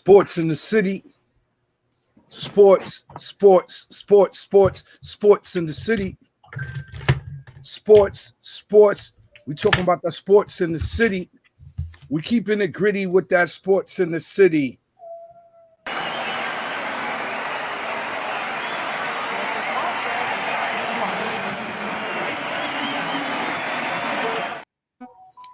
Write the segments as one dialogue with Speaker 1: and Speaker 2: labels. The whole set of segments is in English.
Speaker 1: Sports in the city. Sports in the city. Sports. We talking about the sports in the city. We keeping it gritty with that sports in the city.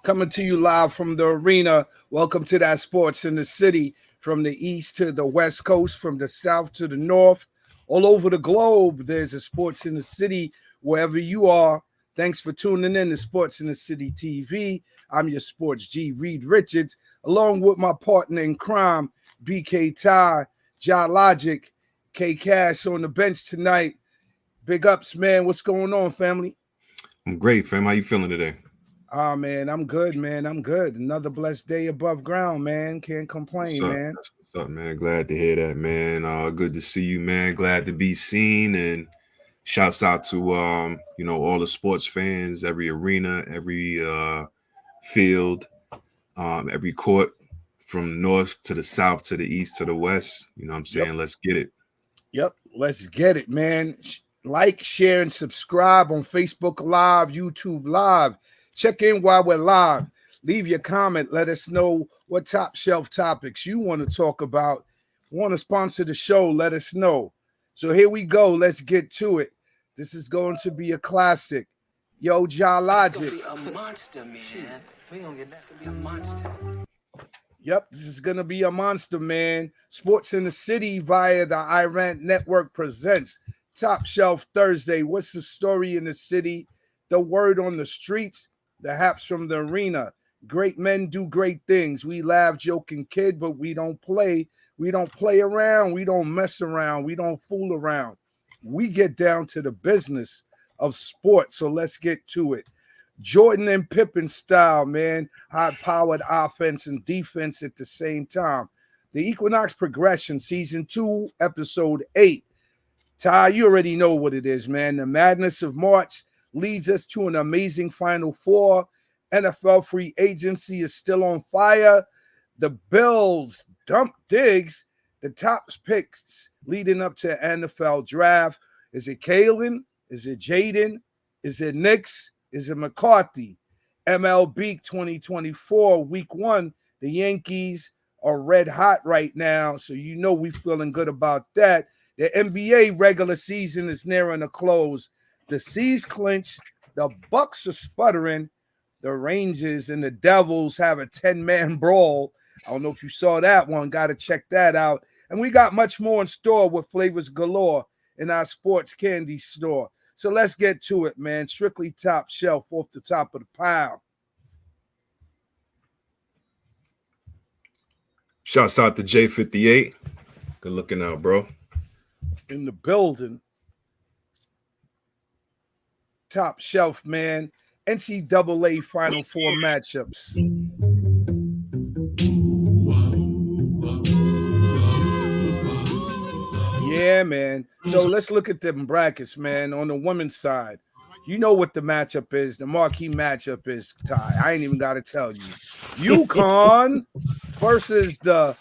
Speaker 1: Coming to you live from the arena. Welcome to that sports in the city. From the east to the west coast, from the south to the north, all over the globe, there's a sports in the city wherever you are. Thanks for tuning in to Sports in the City TV. I'm your sports G, Reed Richards, along with my partner in crime, BK Ty, Ja Logic, K Cash on the bench tonight. Big ups, man. What's going on, family?
Speaker 2: I'm great, fam. How you feeling today?
Speaker 1: Ah, man, I'm good, man. I'm good. Another blessed day above ground, man. Can't complain, man.
Speaker 2: What's up, man? Glad to hear that, man. Good to see you, man. Glad to be seen. And shouts out to all the sports fans, every arena, every field, every court, from north to the south to the east to the west. You know what I'm saying? Yep. Let's get it.
Speaker 1: Yep, let's get it, man. Like, share, and subscribe on Facebook Live, YouTube Live. Check in while we're live. Leave your comment. Let us know what top shelf topics you want to talk about. Want to sponsor the show? Let us know. So here we go. Let's get to it. This is going to be a classic. Yo, Ja Logic.
Speaker 3: It's gonna be a monster, man. We gonna get that. It's gonna be a monster.
Speaker 1: Yep, this is gonna be a monster, man. Sports in the City via the Iran Network presents Top Shelf Thursday. What's the story in the city? The word on the streets. The haps from the arena. Great men do great things. We laugh, joke, and kid, but we don't play. We don't play around. We don't mess around. We don't fool around. We get down to the business of sports. So let's get to it. Jordan and Pippen style, man. High-powered offense and defense at the same time. The Equinox Progression, Season 2, Episode 8. Ty, you already know what it is, man. The madness of March leads us to an amazing Final Four. NFL free agency is still on fire. The Bills dump Diggs, the top picks leading up to NFL draft. Is it Kalen? Is it Jaden? Is it Knicks? Is it McCarthy? MLB 2024, Week 1. The Yankees are red hot right now, so you know we're feeling good about that. The NBA regular season is nearing a close. The C's clinch. The Bucks are sputtering. The Rangers and the Devils have a 10-man brawl. I don't know if you saw that one. Got to check that out. And we got much more in store with flavors galore in our sports candy store. So let's get to it, man. Strictly top shelf off the top of the pile.
Speaker 2: Shouts out to J58. Good looking out, bro.
Speaker 1: In the building. Top shelf, man. NCAA Final Four matchups. Yeah, man. So let's look at them brackets, man. On the women's side, you know what the matchup is. The marquee matchup is, Ty. I ain't even got to tell you. UConn versus the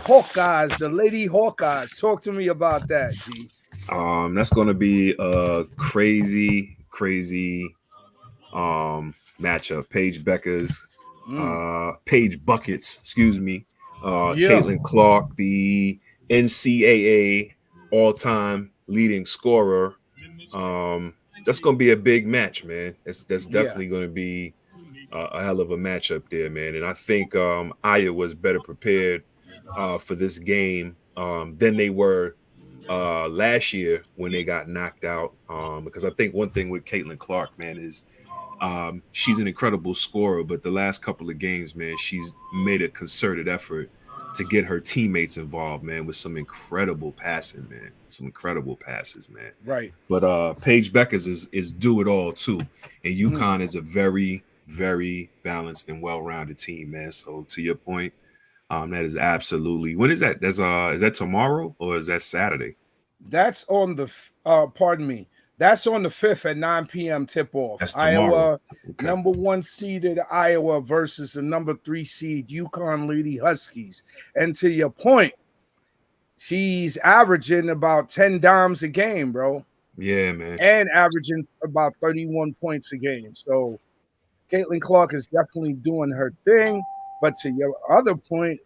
Speaker 1: Hawkeyes, the Lady Hawkeyes. Talk to me about that, G.
Speaker 2: That's going to be a crazy matchup. Paige Buckets, excuse me. Caitlin Clark, the NCAA all-time leading scorer. That's going to be a big match, man. That's definitely going to be a hell of a matchup there, man. And I think Aya was better prepared for this game than they were last year when they got knocked out. Because I think one thing with Caitlin Clark, man, is she's an incredible scorer, but the last couple of games, man, she's made a concerted effort to get her teammates involved, man, with some incredible passing, man. Some incredible passes, man.
Speaker 1: Right.
Speaker 2: But Paige Beckers is do it all too. And UConn is a very, very balanced and well-rounded team, man. So to your point, that is absolutely. When is that? Is that tomorrow or is that Saturday?
Speaker 1: That's on the That's on the 5th at 9 p.m. tip off.
Speaker 2: That's tomorrow.
Speaker 1: Iowa,
Speaker 2: Okay.
Speaker 1: number 1 seeded Iowa versus the number 3 seed Yukon Lady Huskies. And to your point, she's averaging about 10 dimes a game, bro.
Speaker 2: Yeah, man.
Speaker 1: And averaging about 31 points a game. So Caitlin Clark is definitely doing her thing. But to your other point,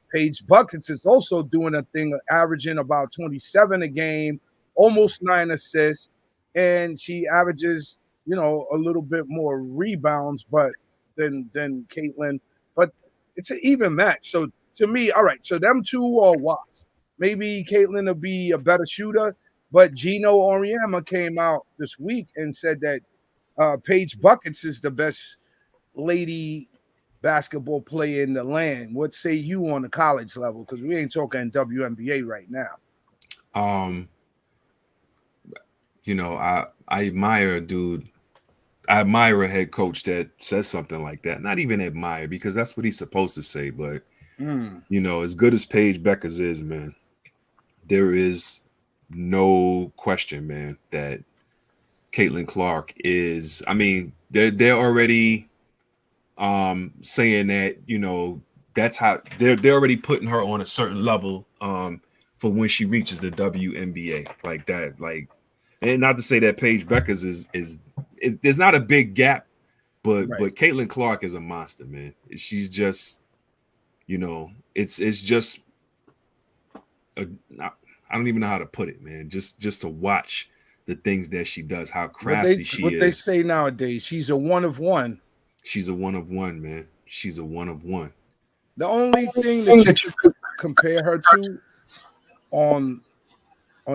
Speaker 1: Paige Buckets is also doing a thing, averaging about 27 a game, almost 9 assists, and she averages, a little bit more rebounds, but than Caitlin. But it's an even match. So to me, all right. So them two are washed. Maybe Caitlin will be a better shooter, but Gino Oriema came out this week and said that Paige Buckets is the best lady basketball player in the land. What say you on the college level? Because we ain't talking WNBA right now.
Speaker 2: I admire a dude. I admire a head coach that says something like that. Not even admire, because that's what he's supposed to say. But as good as Paige Beckers is, man, there is no question, man, that Caitlin Clark is. I mean, they're already saying that that's how they're already putting her on a certain level for when she reaches the WNBA, like that. Like, and not to say that Paige Beckers is there's not a big gap, but Caitlin Clark is a monster, man. She's just it's just I don't even know how to put it, man. Just to watch the things that she does, how crafty she is.
Speaker 1: What they say nowadays, she's a one of one.
Speaker 2: She's a one of one, man. She's a one of one.
Speaker 1: The only thing that you could compare her to on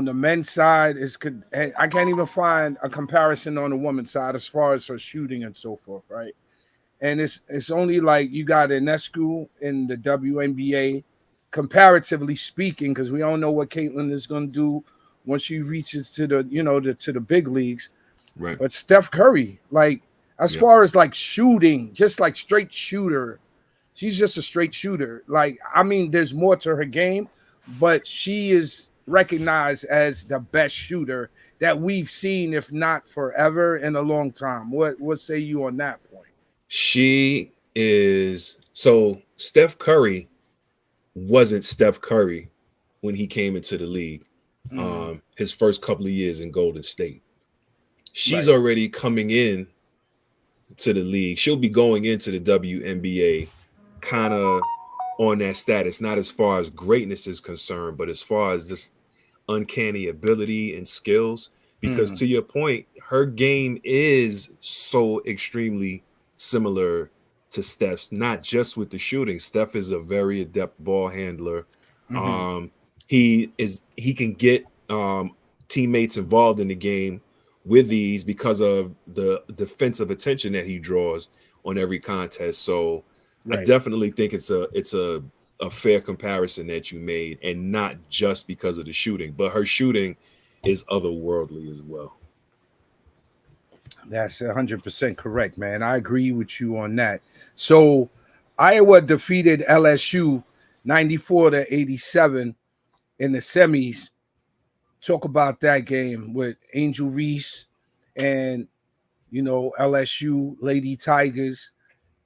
Speaker 1: the men's side is I can't even find a comparison on the women's side as far as her shooting and so forth, right? And it's only like you got Ionescu in the WNBA, comparatively speaking, because we don't know what Caitlin is going to do once she reaches to the to the big leagues.
Speaker 2: Right.
Speaker 1: But Steph Curry, like as far as like shooting, just like straight shooter, she's just a straight shooter. Like, I mean, there's more to her game, but she is recognized as the best shooter that we've seen, if not forever, in a long time. What say you on that point?
Speaker 2: She is. So Steph Curry wasn't Steph Curry when he came into the league. His first couple of years in Golden State. She's already coming in to the league. She'll be going into the WNBA kind of on that status, not as far as greatness is concerned, but as far as this uncanny ability and skills. Because to your point, her game is so extremely similar to Steph's, not just with the shooting. Steph is a very adept ball handler. He can get teammates involved in the game with ease because of the defensive attention that he draws on every contest. So I definitely think it's a fair comparison that you made, and not just because of the shooting, but her shooting is otherworldly as well.
Speaker 1: That's 100% correct, man. I agree with you on that. So Iowa defeated LSU 94-87 in the semis. Talk about that game with Angel Reese and LSU Lady Tigers,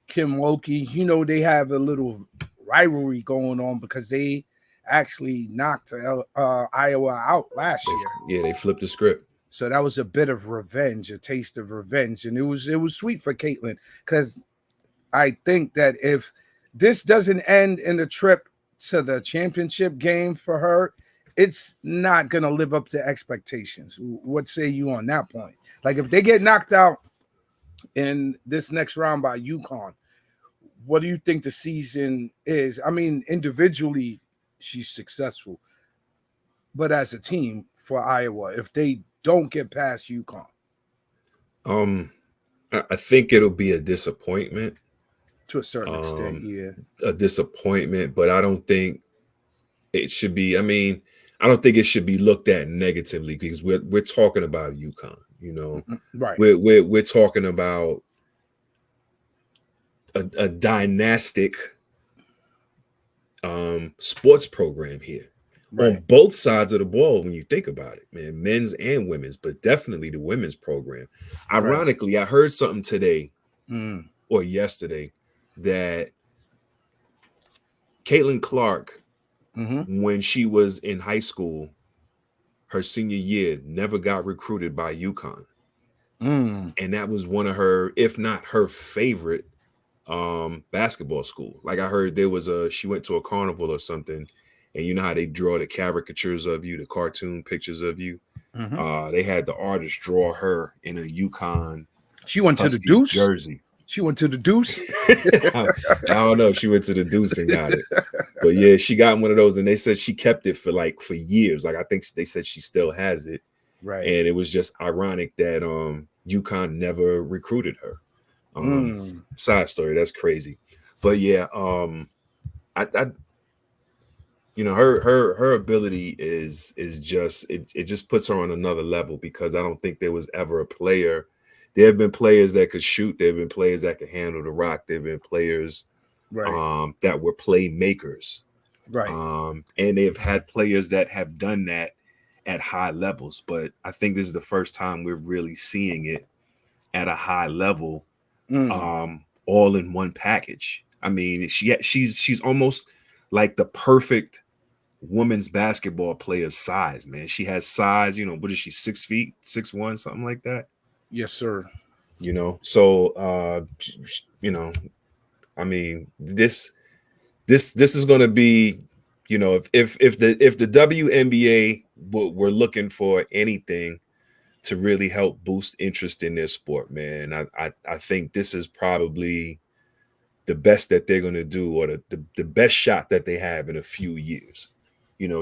Speaker 1: Kim Wilkie. They have a little rivalry going on because they actually knocked Iowa out last year.
Speaker 2: Yeah, they flipped the script.
Speaker 1: So that was a bit of revenge, a taste of revenge, and it was sweet for Caitlin, because I think that if this doesn't end in a trip to the championship game for her, it's not going to live up to expectations. What say you on that point? Like, if they get knocked out in this next round by UConn, what do you think the season is? I mean, individually, she's successful, but as a team for Iowa, if they don't get past UConn,
Speaker 2: I think it'll be a disappointment
Speaker 1: to a certain extent. Yeah,
Speaker 2: a disappointment, but I don't think it should be. I mean, I don't think it should be looked at negatively, because we're talking about UConn.
Speaker 1: right?
Speaker 2: We're talking about a dynastic sports program here.
Speaker 1: Right.
Speaker 2: on both sides of the ball when you think about it, man, men's and women's, but definitely the women's program.
Speaker 1: Right.
Speaker 2: Ironically, I heard something today
Speaker 1: Mm.
Speaker 2: or yesterday that Caitlin Clark,
Speaker 1: Mm-hmm.
Speaker 2: when she was in high school, her senior year, never got recruited by UConn.
Speaker 1: Mm.
Speaker 2: And that was one of her, if not her favorite, basketball school. Like I heard she went to a carnival or something, and you know how they draw the caricatures of you, the cartoon pictures of you.
Speaker 1: Mm-hmm.
Speaker 2: They had the artist draw her in a UConn
Speaker 1: She went to the
Speaker 2: Huskies
Speaker 1: Deuce.
Speaker 2: jersey.
Speaker 1: She went to the Deuce.
Speaker 2: I don't know. She went to the Deuce and got it. But yeah, she got one of those, and they said she kept it for years. Like I think they said she still has it.
Speaker 1: Right.
Speaker 2: And it was just ironic that UConn never recruited her. Side story, that's crazy. But yeah, I her ability is just it just puts her on another level, because I don't think there was ever a player. There have been players that could shoot, there have been players that could handle the rock, there have been players
Speaker 1: Right.
Speaker 2: that were playmakers.
Speaker 1: Right.
Speaker 2: And they've had players that have done that at high levels, but I think this is the first time we're really seeing it at a high level, all in one package. I mean, she's almost like the perfect women's basketball player size, man. She has size, what is she, 6 feet, 6'1", something like that?
Speaker 1: Yes, sir.
Speaker 2: So I mean, this is gonna be, if the WNBA were looking for anything to really help boost interest in their sport, man, I think this is probably the best that they're gonna do, or the best shot that they have in a few years.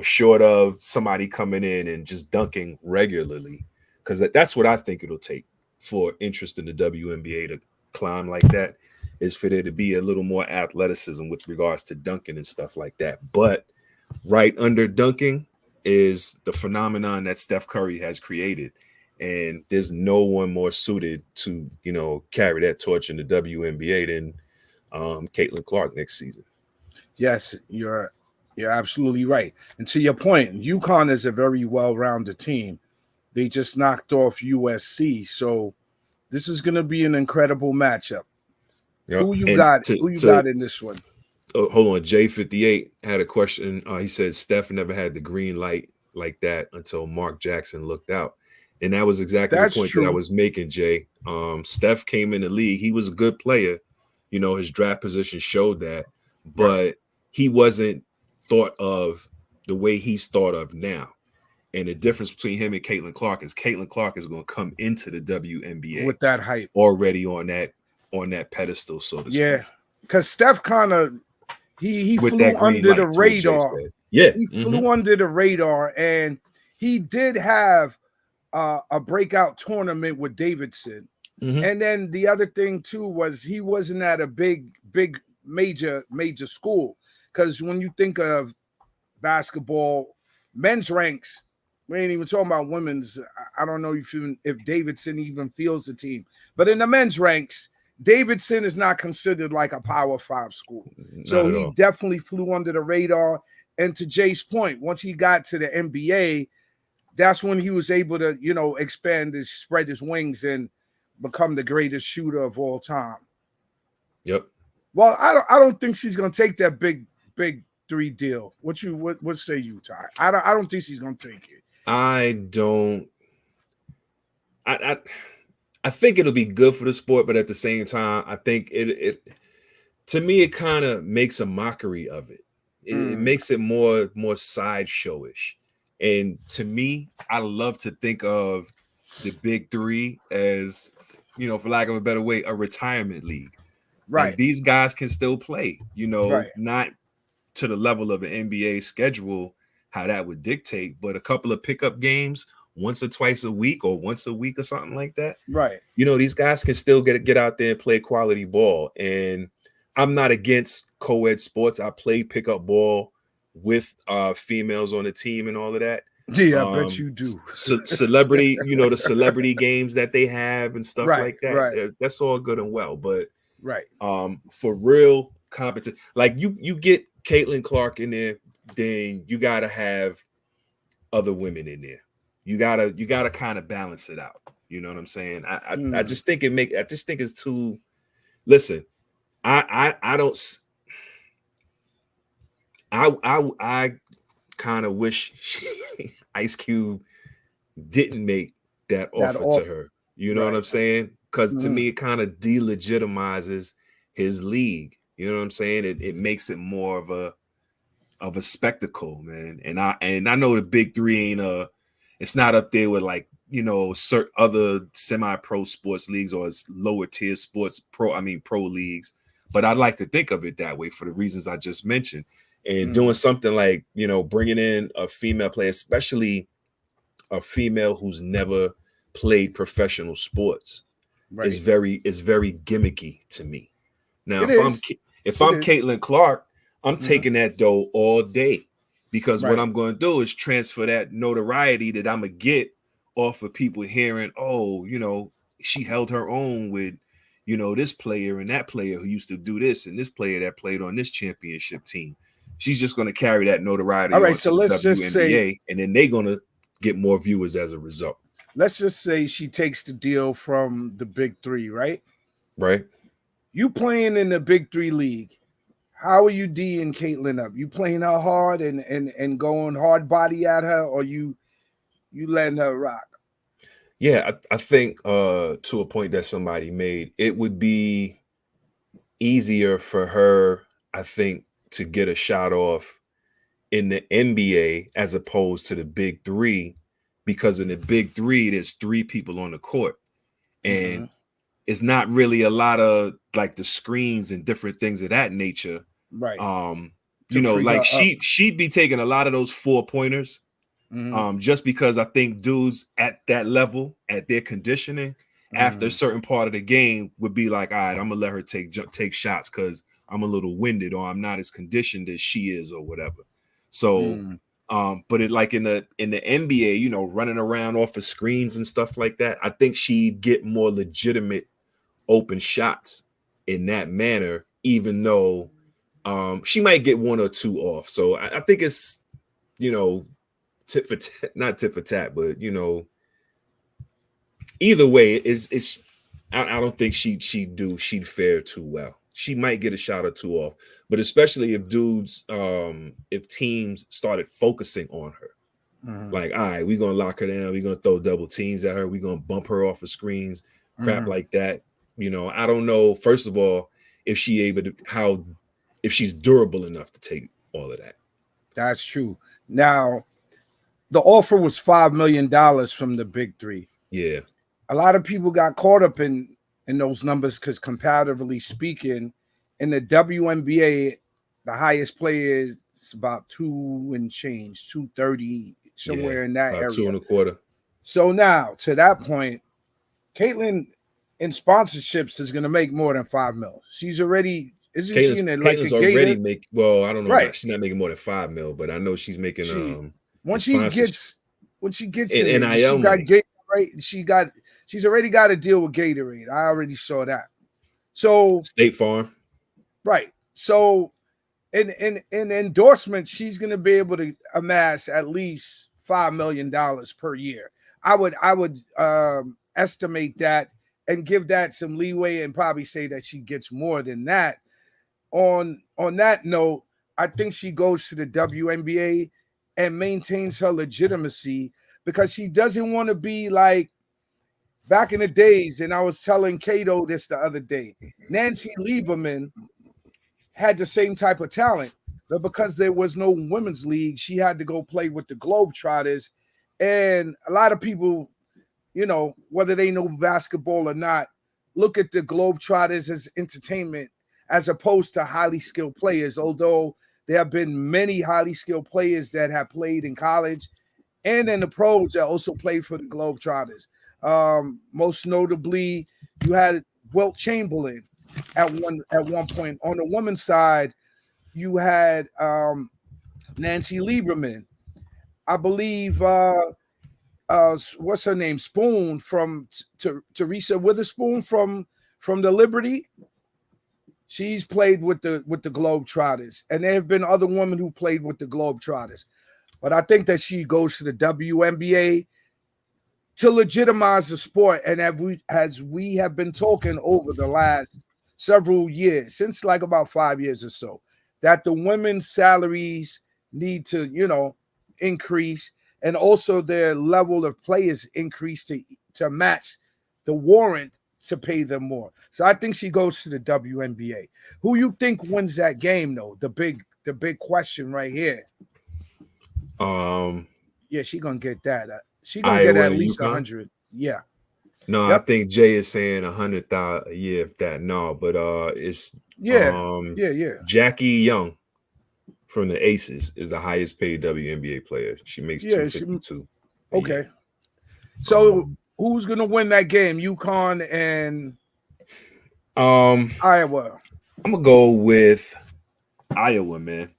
Speaker 2: Short of somebody coming in and just dunking regularly, because that's what I think it'll take for interest in the WNBA to climb like that, is for there to be a little more athleticism with regards to dunking and stuff like that. But right under dunking is the phenomenon that Steph Curry has created. And there's no one more suited to, carry that torch in the WNBA than Caitlin Clark next season.
Speaker 1: Yes, you're absolutely right. And to your point, UConn is a very well-rounded team. They just knocked off USC, so this is going to be an incredible matchup.
Speaker 2: Yep.
Speaker 1: Who you
Speaker 2: And
Speaker 1: got? Who you got in this one?
Speaker 2: Hold on, J58 had a question. He said Steph never had the green light like that until Mark Jackson looked out, and that was exactly
Speaker 1: That's
Speaker 2: the point
Speaker 1: true.
Speaker 2: that I was making, Jay. Steph came in the league. He was a good player. His draft position showed that, but
Speaker 1: Right.
Speaker 2: he wasn't thought of the way he's thought of now. And the difference between him and Caitlin Clark is going to come into the WNBA
Speaker 1: With that hype
Speaker 2: already on that pedestal, so to speak.
Speaker 1: Yeah, because Steph kind of he
Speaker 2: With
Speaker 1: flew
Speaker 2: that green
Speaker 1: under the
Speaker 2: light, to what Jay
Speaker 1: radar.
Speaker 2: said. Yeah.
Speaker 1: He flew under the radar, and he did have a breakout tournament with Davidson. And then the other thing too was he wasn't at a big major school, because when you think of basketball, men's ranks, we ain't even talking about women's. I don't know if Davidson even fields the team, but in the men's ranks, Davidson is not considered like a Power 5 school. So he definitely flew under the radar. And to Jay's point, once he got to the NBA, that's when he was able to, spread his wings and become the greatest shooter of all time.
Speaker 2: Yep.
Speaker 1: Well, I don't think she's gonna take that big 3 deal. What say you, Ty? I don't think she's gonna take it.
Speaker 2: I don't. I think it'll be good for the sport, but at the same time, I think it to me, it kind of makes a mockery of it. It makes it more sideshowish. And to me, I love to think of the big three as, for lack of a better way, a retirement league.
Speaker 1: Right.
Speaker 2: Like, these guys can still play,
Speaker 1: Right.
Speaker 2: not to the level of an NBA schedule, how that would dictate, but a couple of pickup games once or twice a week, or once a week or something like that.
Speaker 1: Right.
Speaker 2: These guys can still get out there and play quality ball. And I'm not against co-ed sports. I play pickup ball with females on the team and all of that.
Speaker 1: Yeah, I bet you do.
Speaker 2: Celebrity, the celebrity games that they have and stuff like that.
Speaker 1: Right.
Speaker 2: That's all good and well. But
Speaker 1: right.
Speaker 2: For real competition, like you get Caitlin Clark in there then you got to have other women in there. You gotta kind of balance it out. You know what I'm saying? I just think I just think it's too. Listen, I don't. I kind of wish Ice Cube didn't make that offer to her. You know what I'm saying? Because to me, it kind of delegitimizes his league. You know what I'm saying? It makes it more of a spectacle, man. And I know the big three ain't it's not up there with like, you know, certain other semi-pro sports leagues or lower tier sports pro leagues. But I'd like to think of it that way for the reasons I just mentioned. And doing something like, you know, bringing in a female player, especially a female who's never played professional sports, is very gimmicky to me. Now, if I'm Caitlin Clark, I'm taking that dough all day, because what I'm going to do is transfer that notoriety that I'm going to get off of people hearing, oh, you know, she held her own with, you know, this player and that player who used to do this, and this player that played on this championship team. She's just going to carry that notoriety on to the WNBA, and then they're going to get more viewers as a result.
Speaker 1: Let's just say she takes the deal from the big three, right?
Speaker 2: Right.
Speaker 1: You playing in the big three league. How are you D'ing Caitlin up? You playing her hard and going hard body at her, or you letting her rock?
Speaker 2: Yeah, I think to a point that somebody made, it would be easier for her, I think, to get a shot off in the NBA as opposed to the big three, because in the big three, there's three people on the court, and it's not really a lot of like the screens and different things of that nature.
Speaker 1: Right.
Speaker 2: You know, like she'd be taking a lot of those 4-pointers. Just because I think dudes at that level, at their conditioning, after a certain part of the game would be like, all right, I'm gonna let her take shots because I'm a little winded or I'm not as conditioned as she is or whatever. So, but it like in the NBA, you know, running around off of screens and stuff like that, I think she'd get more legitimate open shots in that manner, even though she might get one or two off. So I think it's, you know, tit for tat, not tit for tat, but you know, either way, it's I don't think she'd fare too well. She might get a shot or two off, but especially if if teams started focusing on her. Like, all right, we're gonna lock her down, we're gonna throw double teams at her, we're gonna bump her off of screens, crap like that. You know, I don't know, first of all, if she's durable enough to take all of that.
Speaker 1: That's true. Now, the offer was $5 million from the big three.
Speaker 2: Yeah.
Speaker 1: A lot of people got caught up in those numbers because, comparatively speaking, in the WNBA, the highest player is about 2 and change, 230, somewhere in that area.
Speaker 2: 2.25.
Speaker 1: So now, to that point, Caitlin in sponsorships is going to make more than $5 million. She's already, isn't she in it like a
Speaker 2: already make? Well, I don't know. Right. She's not making more than $5 million, but I know she's making. When she gets
Speaker 1: in NIL, she got Gatorade. She's already got a deal with Gatorade. I already saw that. So
Speaker 2: State Farm,
Speaker 1: right? So in endorsement, she's going to be able to amass at least $5 million per year. I would estimate that and give that some leeway and probably say that she gets more than that. On that note, I think she goes to the WNBA and maintains her legitimacy, because she doesn't want to be like back in the days. And I was telling Cato this the other day, Nancy Lieberman had the same type of talent, but because there was no women's league, she had to go play with the Globetrotters. And a lot of people, you know, whether they know basketball or not, look at the Globetrotters as entertainment as opposed to highly skilled players, although there have been many highly skilled players that have played in college and in the pros that also played for the Globetrotters. Most notably, you had Wilt Chamberlain at one point. On the women's side, you had Nancy Lieberman. I believe what's her name? Spoon from Teresa Witherspoon from the Liberty. She's played with the Globetrotters, and there have been other women who played with the Globetrotters. But I think that she goes to the WNBA to legitimize the sport. And as we have been talking over the last several years, since like about 5 years or so, that the women's salaries need to, increase, and also their level of players increase to match the warrant to pay them more. So I think she goes to the WNBA. Who you think wins that game though? The big question right here. Yeah, she gonna get that. She gonna get
Speaker 2: Iowa
Speaker 1: at
Speaker 2: and
Speaker 1: least
Speaker 2: UConn?
Speaker 1: 100. Yeah.
Speaker 2: No, I
Speaker 1: Yep.
Speaker 2: think Jay is saying 100,000 a year, if that. No, but it's
Speaker 1: Yeah.
Speaker 2: Jackie Young from the Aces is the highest paid WNBA player. She makes
Speaker 1: Yeah.
Speaker 2: 252.
Speaker 1: Okay. So who's gonna win that game? UConn and Iowa.
Speaker 2: I'm gonna go with Iowa, man.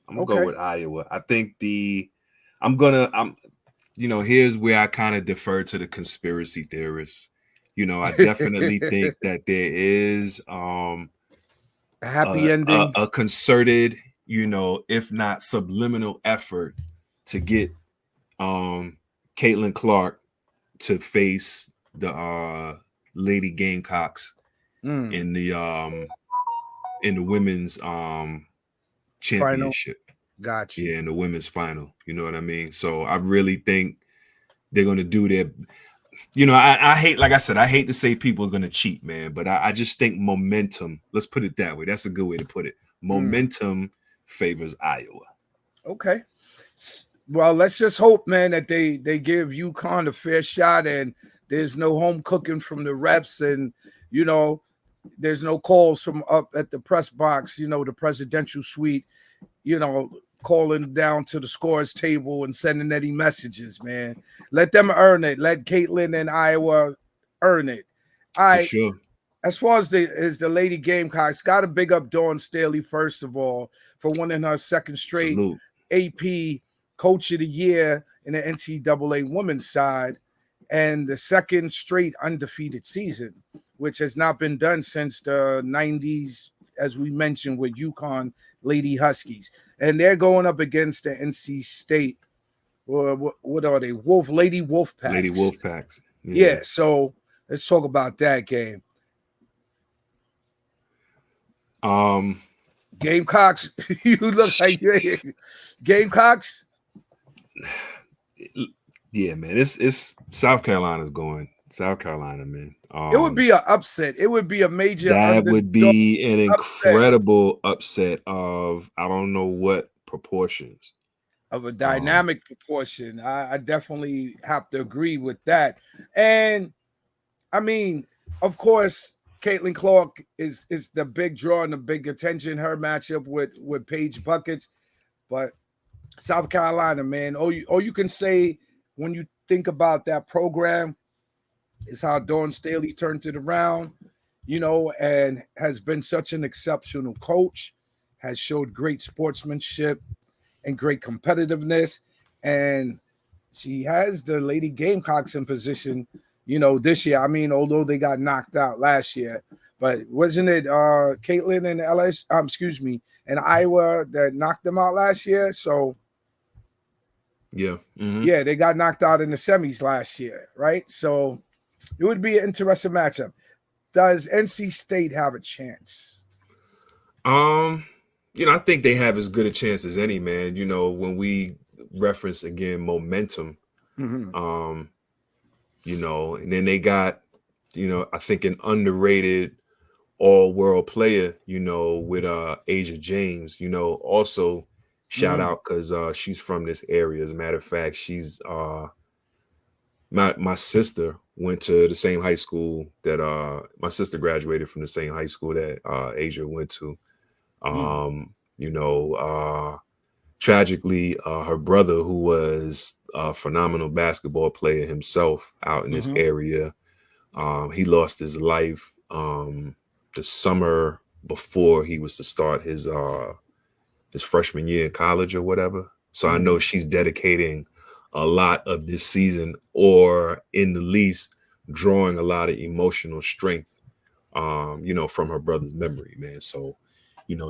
Speaker 2: I'm gonna go
Speaker 1: Okay.
Speaker 2: with Iowa. I think here's where I kind of defer to the conspiracy theorists. I definitely think that there is
Speaker 1: A happy ending.
Speaker 2: a concerted, if not subliminal effort to get Caitlin Clark to face the Lady Gamecocks in the women's championship.
Speaker 1: Gotcha.
Speaker 2: Yeah, in the women's final. You know what I mean? So I really think they're gonna do their. I hate, like I said, I hate to say people are gonna cheat, man, but I just think momentum. Let's put it that way. That's a good way to put it. Momentum favors Iowa.
Speaker 1: Okay. Well, let's just hope, man, that they give UConn a fair shot, and there's no home cooking from the refs, and there's no calls from up at the press box, the presidential suite, calling down to the scores table and sending any messages, man. Let them earn it. Let Caitlin and Iowa earn it.
Speaker 2: For sure.
Speaker 1: As far as the Lady Gamecocks, got to big up Dawn Staley, first of all, for winning her second straight
Speaker 2: Salute.
Speaker 1: AP Coach of the Year in the NCAA women's side, and the second straight undefeated season, which has not been done since the 90s, as we mentioned, with UConn Lady Huskies. And they're going up against the NC State, or what are they? Lady Wolfpacks.
Speaker 2: Lady Wolfpacks.
Speaker 1: Yeah, so let's talk about that game. Gamecocks, you look like you're Gamecocks.
Speaker 2: Yeah, man. It's South Carolina's going. South Carolina, man.
Speaker 1: It would be an upset. It would be a major.
Speaker 2: That would be an incredible upset of I don't know what proportions.
Speaker 1: Of a dynamic proportion. I definitely have to agree with that. And I mean, of course, Caitlin Clark is the big draw and the big attention. Her matchup with Paige Buckets, but South Carolina, man. All you can say when you think about that program is how Dawn Staley turned it around, and has been such an exceptional coach, has showed great sportsmanship and great competitiveness. And she has the Lady Gamecocks in position, this year. I mean, although they got knocked out last year, but wasn't it Caitlin and and Iowa that knocked them out last year? So
Speaker 2: yeah. Mm-hmm.
Speaker 1: Yeah, they got knocked out in the semis last year, right? So it would be an interesting matchup. Does NC State have a chance?
Speaker 2: I think they have as good a chance as any, man. When we reference again momentum,
Speaker 1: Mm-hmm.
Speaker 2: And then they got, I think an underrated all-world player, with Asia James, also shout out because she's from this area. As a matter of fact, she's my sister went to the same high school that my sister graduated from the same high school that Asia went to. Tragically, her brother, who was a phenomenal basketball player himself out in this area, he lost his life the summer before he was to start his freshman year in college or whatever. So I know she's dedicating a lot of this season, or in the least, drawing a lot of emotional strength from her brother's memory, man. So,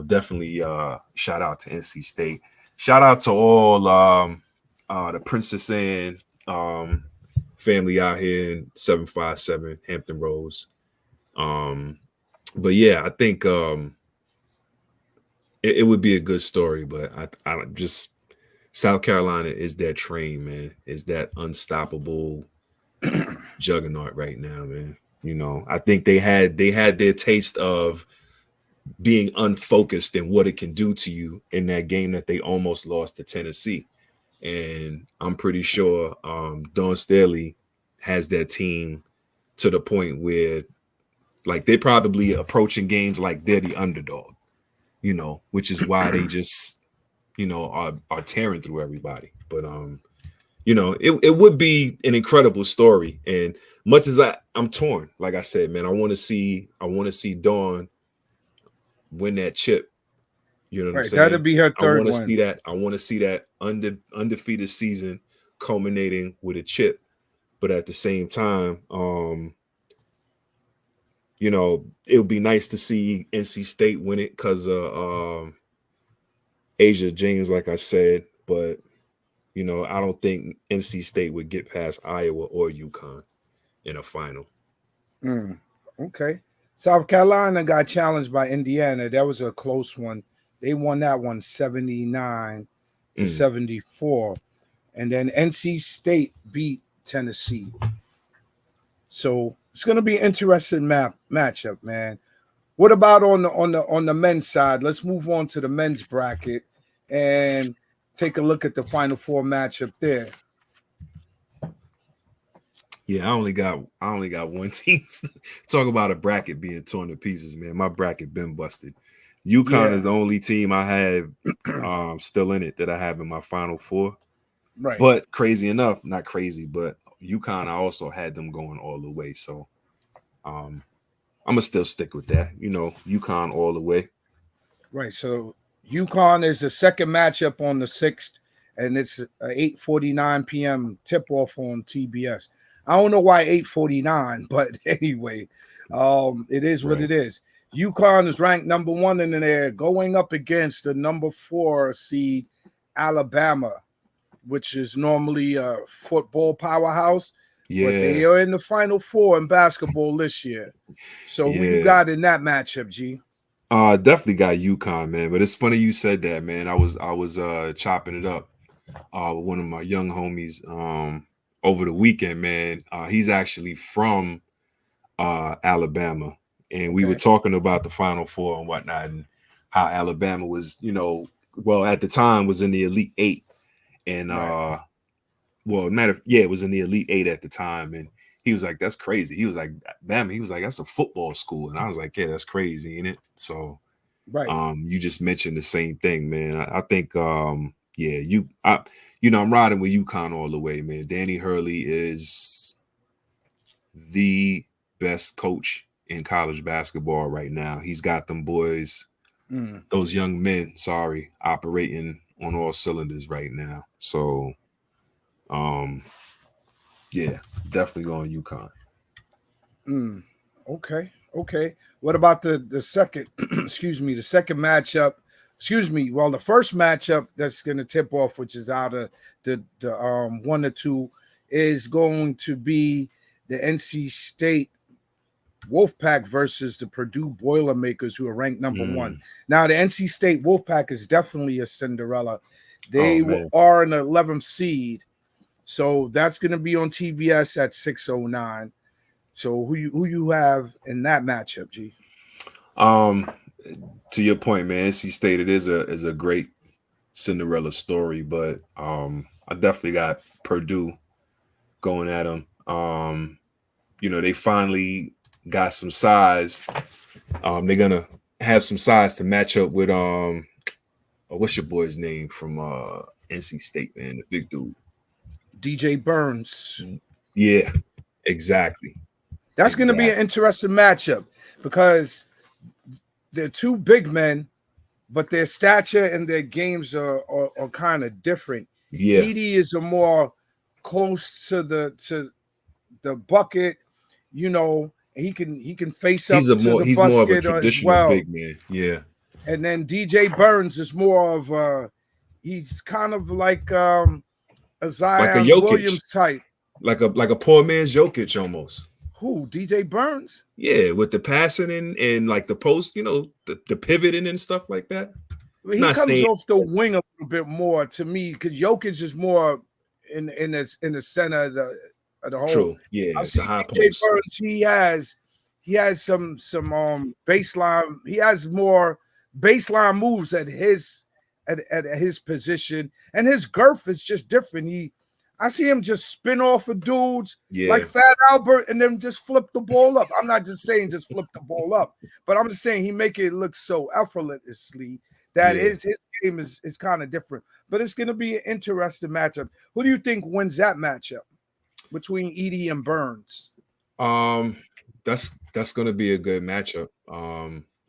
Speaker 2: definitely shout out to NC State. Shout out to all the Princess Anne family out here in 757 Hampton Roads. But yeah, I think it would be a good story, but I just South Carolina is that train, man. Is that unstoppable juggernaut right now, man. I think they had their taste of being unfocused and what it can do to you in that game that they almost lost to Tennessee. And I'm pretty sure Dawn Staley has that team to the point where like they're probably approaching games like they're the underdog, which is why they just, are tearing through everybody. But it would be an incredible story. And much as I'm torn, like I said, man, I want to see Dawn win that chip. You know what I'm
Speaker 1: Right, that'll
Speaker 2: saying?
Speaker 1: be her
Speaker 2: I
Speaker 1: third
Speaker 2: want to
Speaker 1: one.
Speaker 2: see that. I want to see that undefeated season culminating with a chip. But at the same time, it would be nice to see NC State win it because of Asia James, like I said. But I don't think NC State would get past Iowa or UConn in a final.
Speaker 1: Okay. South Carolina got challenged by Indiana. That was a close one. They won that one 79 to 74. And then NC State beat Tennessee. So it's going to be an interesting matchup, man. What about on the men's side? Let's move on to the men's bracket and take a look at the Final Four matchup there.
Speaker 2: Yeah, I only got one team. Talk about a bracket being torn to pieces, man. My bracket been busted. UConn is the only team I have still in it that I have in my Final Four.
Speaker 1: Right.
Speaker 2: But crazy enough, not crazy, but UConn, I also had them going all the way. So I'm gonna still stick with that. UConn all the way.
Speaker 1: Right. So UConn is the second matchup on the 6th, and it's 8:49 p.m. tip off on TBS. I don't know why 8:49, but anyway, it is what it is. UConn is ranked number 1 in there, going up against the number 4 seed Alabama, which is normally a football powerhouse.
Speaker 2: Yeah.
Speaker 1: But they are in the Final Four in basketball this year. So who you got in that matchup, G?
Speaker 2: Definitely got UConn, man. But it's funny you said that, man. I was chopping it up with one of my young homies over the weekend, man. He's actually from Alabama, and we were talking about the Final Four and whatnot, and how Alabama was, at the time was in the Elite Eight, and it was in the Elite Eight at the time, and he was like, "That's crazy." He was like, "Bama," he was like, "That's a football school," and I was like, "Yeah, that's crazy, ain't it?" So, you just mentioned the same thing, man. I think, I'm riding with UConn all the way, man. Danny Hurley is the best coach in college basketball right now. He's got them boys, those young men, operating on all cylinders right now. So, definitely going UConn.
Speaker 1: Okay. What about the second? Excuse me, the second matchup. Well, the first matchup that's going to tip off, which is out of the 1 or 2, is going to be the NC State Wolfpack versus the Purdue Boilermakers, who are ranked number 1. Now, the NC State Wolfpack is definitely a Cinderella. They are an 11th seed, so that's going to be on TBS at 6:09. So who you have in that matchup, G?
Speaker 2: To your point, man, NC State, it is a great Cinderella story, but I definitely got Purdue going at them. They finally got some size. They're gonna have some size to match up with what's your boy's name from NC State, man, the big dude,
Speaker 1: DJ Burns.
Speaker 2: Yeah, exactly.
Speaker 1: That's going to be an interesting matchup because they're two big men, but their stature and their games are kind of different.
Speaker 2: Yeah.
Speaker 1: Edie is a more close to the bucket, He can face up
Speaker 2: He's a
Speaker 1: to
Speaker 2: more
Speaker 1: the
Speaker 2: he's more of a
Speaker 1: basket as
Speaker 2: traditional
Speaker 1: well.
Speaker 2: big man. Yeah.
Speaker 1: And then DJ Burns is more of he's kind of like a
Speaker 2: Like a
Speaker 1: Zion
Speaker 2: Jokic.
Speaker 1: Williams type.
Speaker 2: Like a poor man's Jokic almost.
Speaker 1: Who? DJ Burns?
Speaker 2: Yeah, with the passing and like the post, the pivoting and stuff like that.
Speaker 1: He
Speaker 2: Not
Speaker 1: comes
Speaker 2: saying
Speaker 1: off the wing a little bit more to me because Jokic is more in the center of the whole.
Speaker 2: true. Yeah,
Speaker 1: I
Speaker 2: the
Speaker 1: see
Speaker 2: high
Speaker 1: DJ
Speaker 2: post.
Speaker 1: Burns. He has some baseline. He has more baseline moves at his position, and his girth is just different. I see him just spin off of dudes like
Speaker 2: Yeah.
Speaker 1: Fat Albert, and then just flip the ball up. I'm not just saying just flip the ball up, but I'm just saying he make it look so effortlessly that
Speaker 2: Yeah.
Speaker 1: his game is kind of different. But it's going to be an interesting matchup. Who do you think wins that matchup between Edie and Burns?
Speaker 2: Um, that's gonna be a good matchup.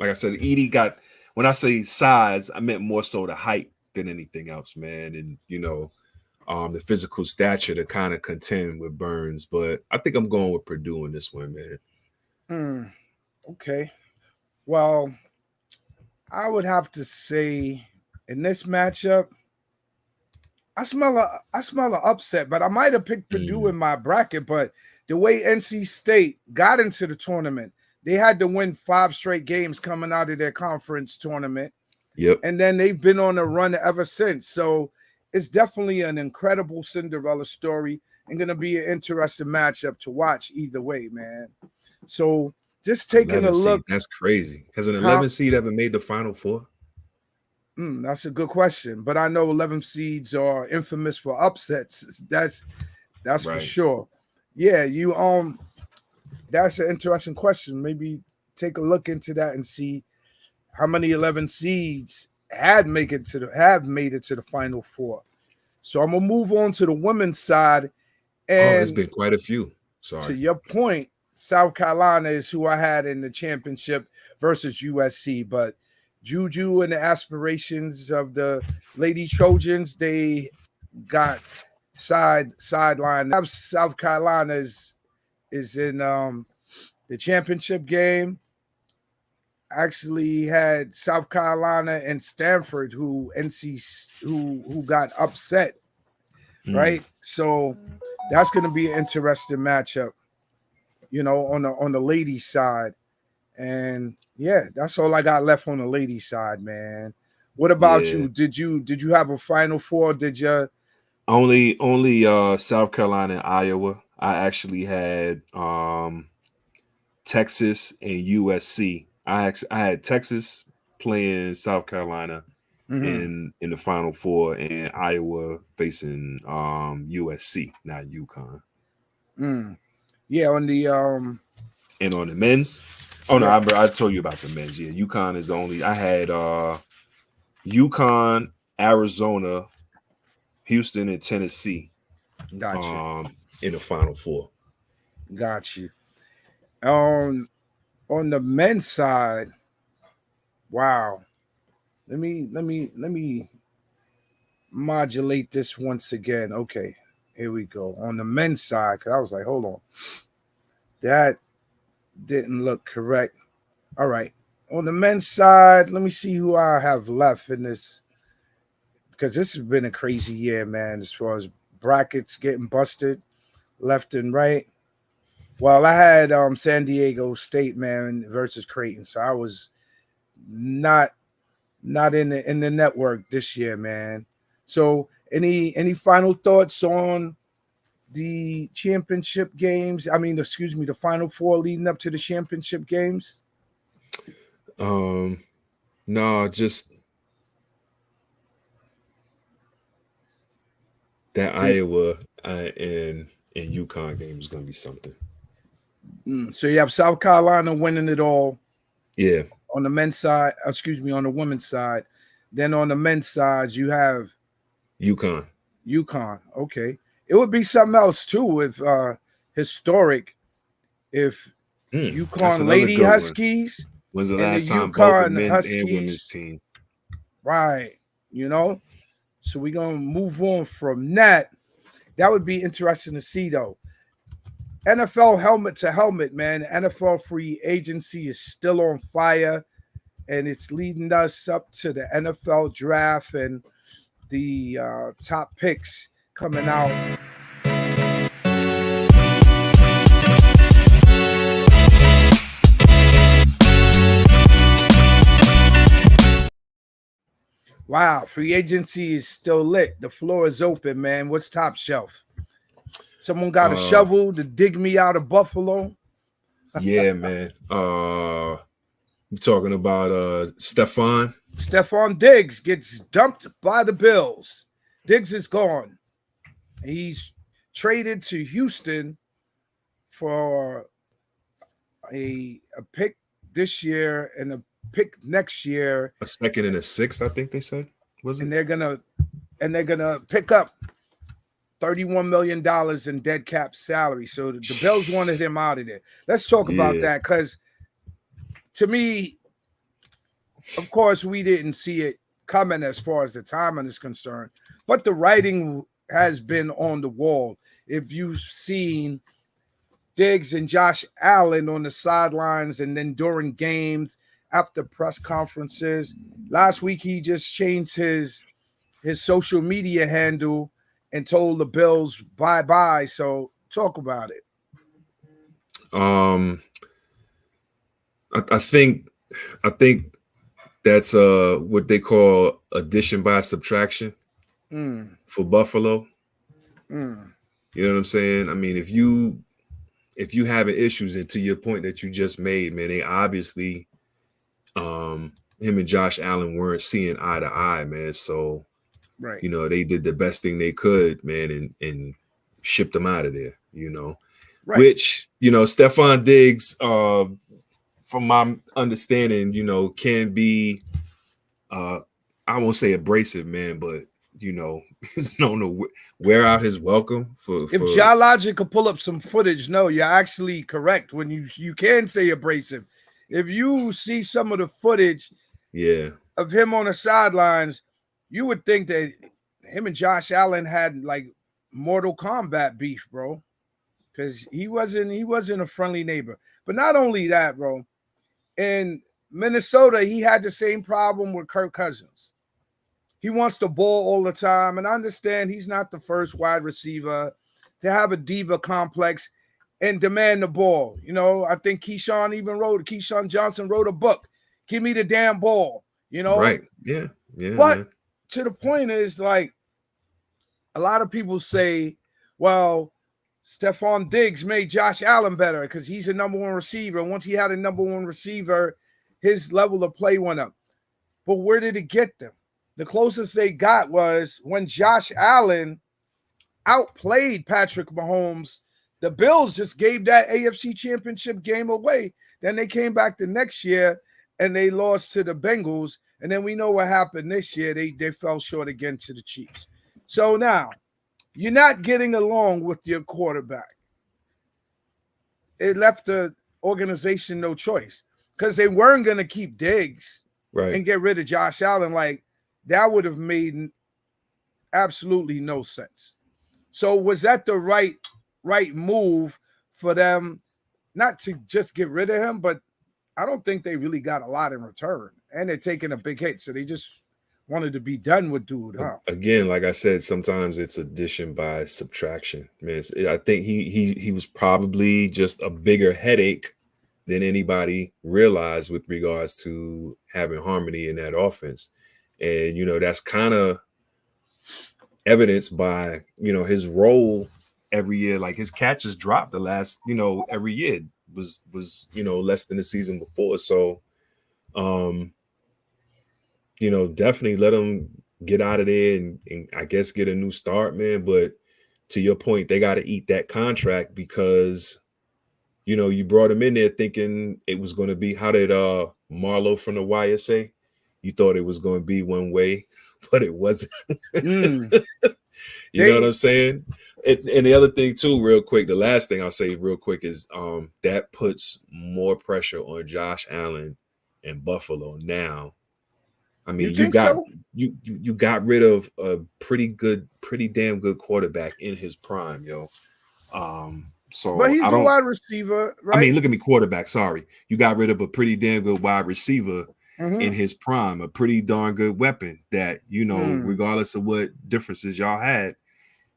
Speaker 2: Like I said, Edie got when I say size, I meant more so the height than anything else, man. And the physical stature to kind of contend with Burns. But I think I'm going with Purdue in this one, man.
Speaker 1: Okay. Well, I would have to say in this matchup, I smell a upset, but I might have picked Purdue in my bracket. But the way NC State got into the tournament, they had to win 5 straight games coming out of their conference tournament,
Speaker 2: Yep.
Speaker 1: and then they've been on a run ever since. So it's definitely an incredible Cinderella story and going to be an interesting matchup to watch either way, man. So just taking a
Speaker 2: 11 seed.
Speaker 1: look,
Speaker 2: That's crazy. Has an
Speaker 1: huh?
Speaker 2: 11 seed ever made the Final Four?
Speaker 1: That's a good question, but I know 11 seeds are infamous for upsets. That's for
Speaker 2: Right.
Speaker 1: sure. Yeah, that's an interesting question. Maybe take a look into that and see how many 11 seeds have made it to the Final Four. So I'm gonna move on to the women's side,
Speaker 2: Oh, it's
Speaker 1: and
Speaker 2: been quite a few.
Speaker 1: to
Speaker 2: Sorry.
Speaker 1: your point, South Carolina is who I had in the championship versus USC, but Juju and the aspirations of the Lady Trojans, they got sidelined. South Carolina is in the championship game. Actually had South Carolina and Stanford who got upset, right? So that's going to be an interesting matchup, on the ladies side. And yeah, that's all I got left on the ladies side, man. What about
Speaker 2: Yeah.
Speaker 1: you? Did you have a Final Four? Did you?
Speaker 2: Only South Carolina and Iowa. I actually had Texas and USC. I had Texas playing South Carolina in the Final Four, and Iowa facing USC, not UConn.
Speaker 1: Yeah, on the
Speaker 2: And on the men's, oh no,
Speaker 1: yeah,
Speaker 2: I told you about the men's. Yeah, UConn is the only. I had UConn, Arizona, Houston, and Tennessee
Speaker 1: gotcha,
Speaker 2: in the Final Four.
Speaker 1: got you. On the men's side, wow. Let me modulate this once again. Okay, here we go. On the men's side, because I was like, hold on, that didn't look correct. All right. On the men's side, let me see who I have left in this, because this has been a crazy year, man, as far as brackets getting busted left and right. Well, I had San Diego State, man, versus Creighton, so I was not in the network this year, man. So any final thoughts on the championship games? I mean, excuse me, the Final Four leading up to the championship games?
Speaker 2: No, just that Iowa and UConn game is going to be something.
Speaker 1: So you have South Carolina winning it all.
Speaker 2: Yeah.
Speaker 1: On the men's side, excuse me, on the women's side. Then on the men's side, you have
Speaker 2: UConn.
Speaker 1: Okay. It would be something else too with historic if UConn Lady Huskies
Speaker 2: When's the
Speaker 1: and the
Speaker 2: last time both the
Speaker 1: UConn
Speaker 2: men's and women's
Speaker 1: Huskies,
Speaker 2: team?
Speaker 1: right? So we're gonna move on from that. That would be interesting to see though. NFL helmet to helmet, man. NFL free agency is still on fire, and it's leading us up to the NFL draft and the top picks coming out. Wow, free agency is still lit. The floor is open, man. What's top shelf? Someone got a shovel to dig me out of Buffalo?
Speaker 2: Yeah, man. You talking about Stefon?
Speaker 1: Stefon Diggs gets dumped by the Bills. Diggs is gone. He's traded to Houston for a pick this year and a pick next year.
Speaker 2: A second and a sixth, I think they said. Was it?
Speaker 1: And they're gonna pick up $31 million in dead cap salary. So the Bills wanted him out of there. Let's talk about that, because to me, of course, we didn't see it coming as far as the timing is concerned, but the writing has been on the wall. If you've seen Diggs and Josh Allen on the sidelines and then during games, after press conferences. Last week, he just changed his social media handle and told the Bills bye-bye. So talk about it.
Speaker 2: I think that's what they call addition by subtraction for Buffalo. You know what I'm saying? I mean, if you having issues, and to your point that you just made, man, they obviously him and Josh Allen weren't seeing eye to eye, man. So
Speaker 1: right,
Speaker 2: you know, they did the best thing they could, man, and shipped them out of there, you know. Right. Which, you know, Stefon Diggs, from my understanding, you know, can be I won't say abrasive, man, but you know, he's known to wear out his welcome for
Speaker 1: if Geologic could pull up some footage, no, you're actually correct when you can say abrasive. If you see some of the footage of him on the sidelines, you would think that him and Josh Allen had like Mortal Kombat beef, bro. Because he wasn't a friendly neighbor. But not only that, bro, in Minnesota, he had the same problem with Kirk Cousins. He wants the ball all the time. And I understand he's not the first wide receiver to have a diva complex and demand the ball. You know, I think Keyshawn Johnson wrote a book. Give me the damn ball, you know?
Speaker 2: Right. Yeah. Yeah.
Speaker 1: But
Speaker 2: man.
Speaker 1: To the point is, like, a lot of people say, well, Stefon Diggs made Josh Allen better because he's a number one receiver. Once he had a number one receiver, his level of play went up. But where did it get them? The closest they got was when Josh Allen outplayed Patrick Mahomes. The Bills just gave that AFC Championship game away. Then they came back the next year and they lost to the Bengals. And then we know what happened this year. They fell short again to the Chiefs. So now, you're not getting along with your quarterback. It left the organization no choice because they weren't going to keep Diggs and get rid of Josh Allen. Like, that would have made absolutely no sense. So was that the right move for them, not to just get rid of him, but I don't think they really got a lot in return. And they're taking a big hit, so they just wanted to be done with dude, huh?
Speaker 2: Again, like I said, sometimes it's addition by subtraction. Man, I think he was probably just a bigger headache than anybody realized with regards to having harmony in that offense. And, you know, that's kind of evidenced by, you know, his role every year. Like, his catches dropped the last, you know, every year was, you know, less than the season before. So, you know, definitely let him get out of there and I guess get a new start, man. But to your point, they got to eat that contract because, you know, you brought him in there thinking it was going to be, how did Marlo from the Wire say? You thought it was going to be one way, but it wasn't. You know what I'm saying? And the other thing too, real quick, the last thing I'll say real quick is that puts more pressure on Josh Allen and Buffalo now. I mean, you got rid of a pretty damn good quarterback in his prime, yo.
Speaker 1: But
Speaker 2: So
Speaker 1: he's
Speaker 2: I
Speaker 1: a
Speaker 2: don't.
Speaker 1: wide receiver,
Speaker 2: I mean,
Speaker 1: right?
Speaker 2: look at me, quarterback. Sorry, you got rid of a pretty damn good wide receiver in his prime, a pretty darn good weapon that, regardless of what differences y'all had,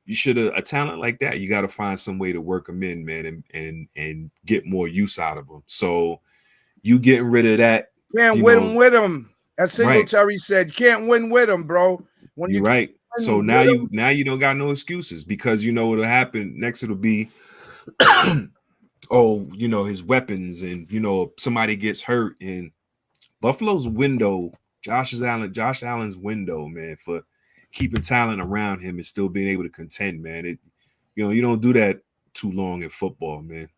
Speaker 2: you should have a talent like that. You got to find some way to work them in, man, and get more use out of them. So you getting rid of that,
Speaker 1: Can't win with him. As
Speaker 2: right?
Speaker 1: Singletary said, can't win with him, bro. When
Speaker 2: You're
Speaker 1: you
Speaker 2: right. So
Speaker 1: win with him,
Speaker 2: now you don't got no excuses, because you know what'll happen next. It'll be oh, his weapons, and somebody gets hurt, and Buffalo's window, Josh Allen's window, man, for keeping talent around him and still being able to contend, man. You don't do that too long in football, man.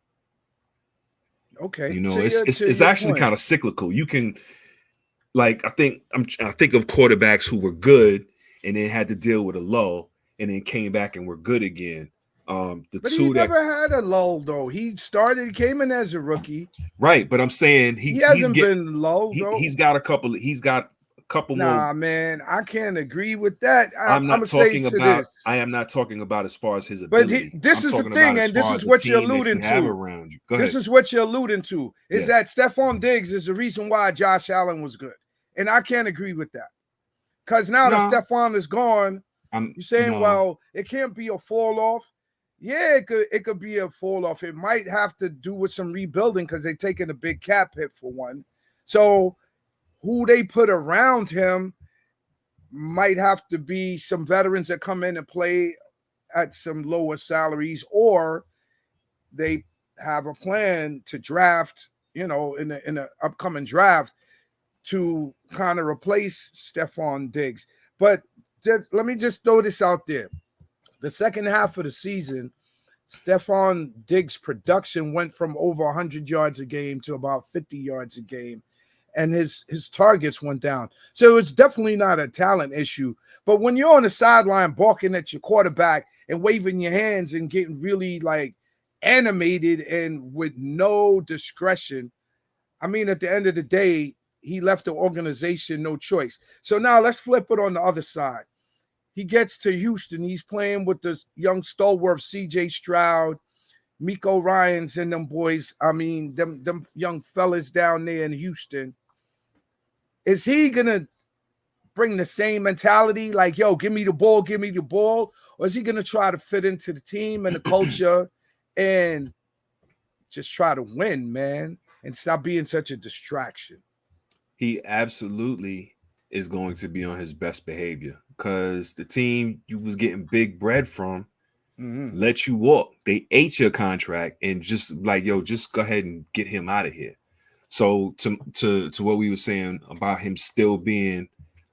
Speaker 1: okay.
Speaker 2: It's actually kind of cyclical. You can, like, I think of quarterbacks who were good and then had to deal with a lull and then came back and were good again.
Speaker 1: But he never had a lull though. He came in as a rookie.
Speaker 2: Right, but I'm saying
Speaker 1: he hasn't been lulled though.
Speaker 2: He's got a couple more.
Speaker 1: Nah, man, I can't agree with that.
Speaker 2: I'm
Speaker 1: gonna
Speaker 2: not
Speaker 1: say
Speaker 2: talking
Speaker 1: to
Speaker 2: about.
Speaker 1: this.
Speaker 2: I am not talking about as far as his
Speaker 1: But
Speaker 2: ability.
Speaker 1: this
Speaker 2: I'm
Speaker 1: is the
Speaker 2: talking
Speaker 1: thing,
Speaker 2: about as
Speaker 1: and this
Speaker 2: far
Speaker 1: is
Speaker 2: as the
Speaker 1: what you're
Speaker 2: team that
Speaker 1: alluding
Speaker 2: you have
Speaker 1: to.
Speaker 2: around you. Go
Speaker 1: This
Speaker 2: ahead.
Speaker 1: is what you're alluding to. Is
Speaker 2: Yes.
Speaker 1: that Stefon Diggs is the reason why Josh Allen was good, and I can't agree with that. Because now that Stefon is gone, you're saying, well, it can't be a fall off. Yeah, it could be a fall off. It might have to do with some rebuilding because they're taking a big cap hit for one. So who they put around him might have to be some veterans that come in and play at some lower salaries, or they have a plan to draft, in the upcoming draft, to kind of replace Stefon Diggs. But let me just throw this out there. The second half of the season, Stefon Diggs' production went from over 100 yards a game to about 50 yards a game, and his targets went down. So it's definitely not a talent issue. But when you're on the sideline barking at your quarterback and waving your hands and getting really like animated and with no discretion, I mean, at the end of the day, he left the organization no choice. So now let's flip it on the other side. He gets to Houston. He's playing with this young stalwart C.J. Stroud, Miko Ryans, and them boys. I mean, them young fellas down there in Houston. Is he gonna bring the same mentality, like, yo, give me the ball, or is he gonna try to fit into the team and the culture and just try to win, man, and stop being such a distraction?
Speaker 2: He absolutely is going to be on his best behavior, because the team you was getting big bread from let you walk. They ate your contract and just like, yo, just go ahead and get him out of here. So to what we were saying about him still being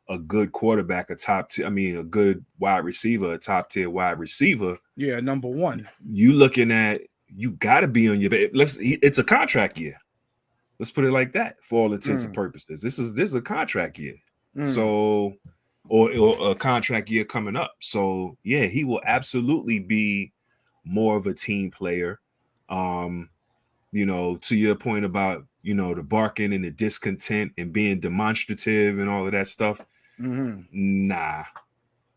Speaker 2: a good quarterback, a good wide receiver, a top tier wide receiver.
Speaker 1: Yeah, number one.
Speaker 2: You looking at, you got to be on your best. It's a contract year. Let's put it like that. For all intents and purposes, this is a contract year. So, or a contract year coming up. So yeah, he will absolutely be more of a team player. To your point about, the barking and the discontent and being demonstrative and all of that stuff. Nah.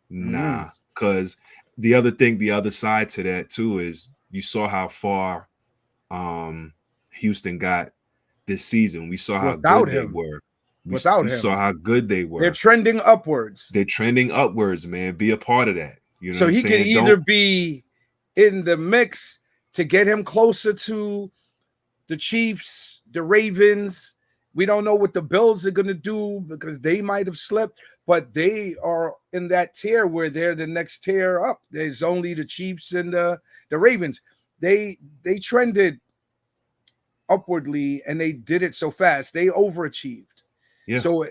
Speaker 2: Because the other side to that too is you saw how far Houston got this season. We saw how good they were. We saw how good they were.
Speaker 1: They're trending upwards.
Speaker 2: Man. Be a part of that. You know
Speaker 1: so
Speaker 2: what I'm
Speaker 1: he
Speaker 2: saying?
Speaker 1: can either be in the mix to get him closer to the Chiefs, the Ravens. We don't know what the Bills are going to do because they might have slipped, but they are in that tier where they're the next tier up. There's only the Chiefs and the Ravens. They trended upwardly and they did it so fast. They overachieved.
Speaker 2: Yeah.
Speaker 1: So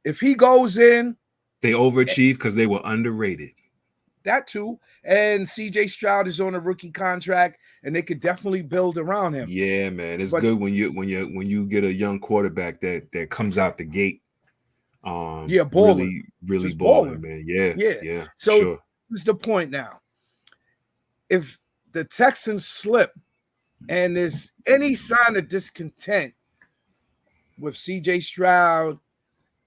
Speaker 1: if he goes in,
Speaker 2: they overachieved because they were underrated.
Speaker 1: That too. And CJ Stroud is on a rookie contract, and they could definitely build around him.
Speaker 2: Yeah, man. It's good when you get a young quarterback that comes out the gate.
Speaker 1: Balling.
Speaker 2: Really balling, man. Yeah.
Speaker 1: So
Speaker 2: sure.
Speaker 1: This is the point now. If the Texans slip and there's any sign of discontent with CJ Stroud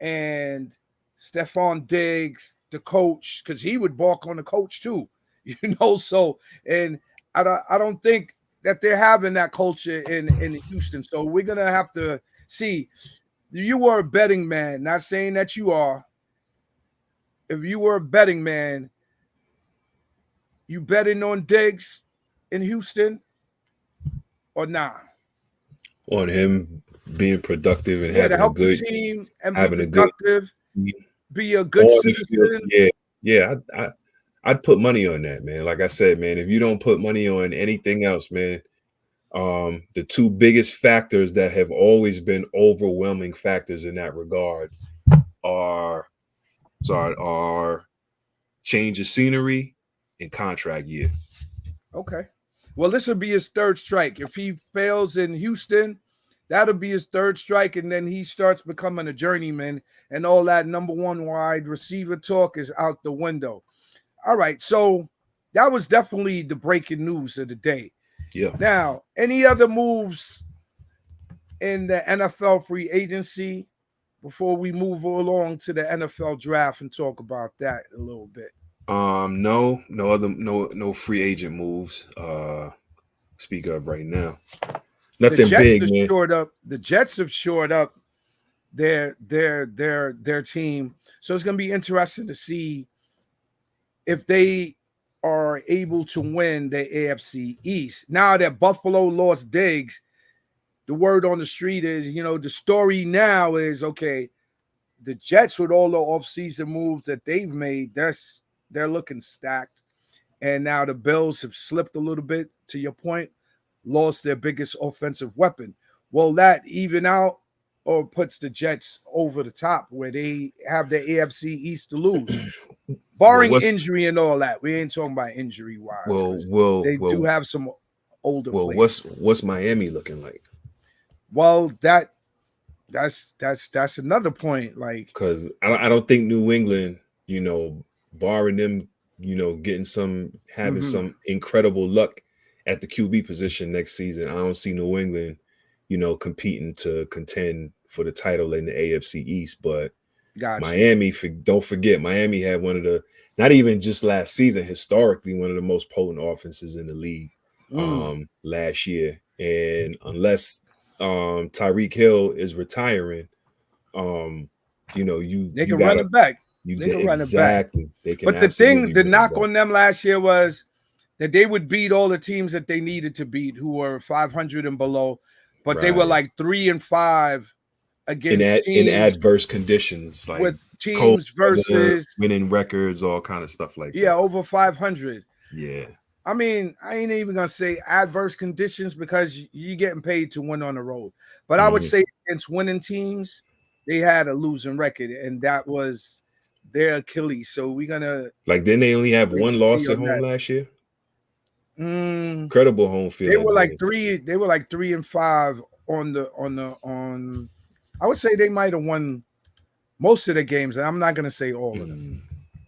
Speaker 1: and Stefon Diggs, the coach, because he would balk on the coach too, so, and I don't think that they're having that culture in Houston. So we're gonna have to see. You were a betting man, not saying that you are. If you were a betting man, you betting on Diggs in Houston or not?
Speaker 2: On him being productive and
Speaker 1: Yeah, to help the team and be
Speaker 2: having a good
Speaker 1: productive, be a good
Speaker 2: on the field.
Speaker 1: citizen.
Speaker 2: Yeah. I'd put money on that, man. Like I said, man, if you don't put money on anything else, man, the two biggest factors that have always been overwhelming factors in that regard are change of scenery and contract year.
Speaker 1: Okay. Well, this will be his third strike. If he fails in Houston, that'll be his third strike, and then he starts becoming a journeyman, and all that number one wide receiver talk is out the window. All right, so that was definitely the breaking news of the day.
Speaker 2: Yeah.
Speaker 1: Now, any other moves in the NFL free agency before we move along to the NFL draft and talk about that a little bit?
Speaker 2: No free agent moves. Speak of right now.
Speaker 1: The
Speaker 2: Nothing
Speaker 1: Jets
Speaker 2: big,
Speaker 1: have
Speaker 2: man.
Speaker 1: shored up. The Jets have shored up their team. So it's going to be interesting to see if they are able to win the AFC East. Now that Buffalo lost Diggs, the word on the street is, the story now is, okay, the Jets with all the offseason moves that they've made, they're looking stacked. And now the Bills have slipped a little bit, to your point, lost their biggest offensive weapon. Will that even out or puts the Jets over the top where they have the AFC East to lose? Barring injury and all that. We ain't talking about injury-wise. They do have some older players.
Speaker 2: What's Miami looking like?
Speaker 1: Well, that's another point. Like,
Speaker 2: because I don't think New England, barring them, having some incredible luck at the QB position next season, I don't see New England, competing to contend for the title in the AFC East. But Miami, don't forget, Miami had one of the, not even just last season, historically one of the most potent offenses in the league last year. And unless Tyreek Hill is retiring, they
Speaker 1: can run it back. They can run it back.
Speaker 2: They can.
Speaker 1: But the knock on them last year was that they would beat all the teams that they needed to beat, who were 500 and below. But they were like 3-5 against teams
Speaker 2: in adverse conditions, like
Speaker 1: with teams versus
Speaker 2: winning records, all kind of stuff like that.
Speaker 1: Yeah, over 500.
Speaker 2: Yeah.
Speaker 1: I mean, I ain't even gonna say adverse conditions because you're getting paid to win on the road. But I would say against winning teams, they had a losing record, and that was their Achilles. So we're gonna
Speaker 2: didn't they only have one loss at home last year? Incredible home field.
Speaker 1: They were like 3-5 on. I would say they might have won most of the games, and I'm not gonna say all of them.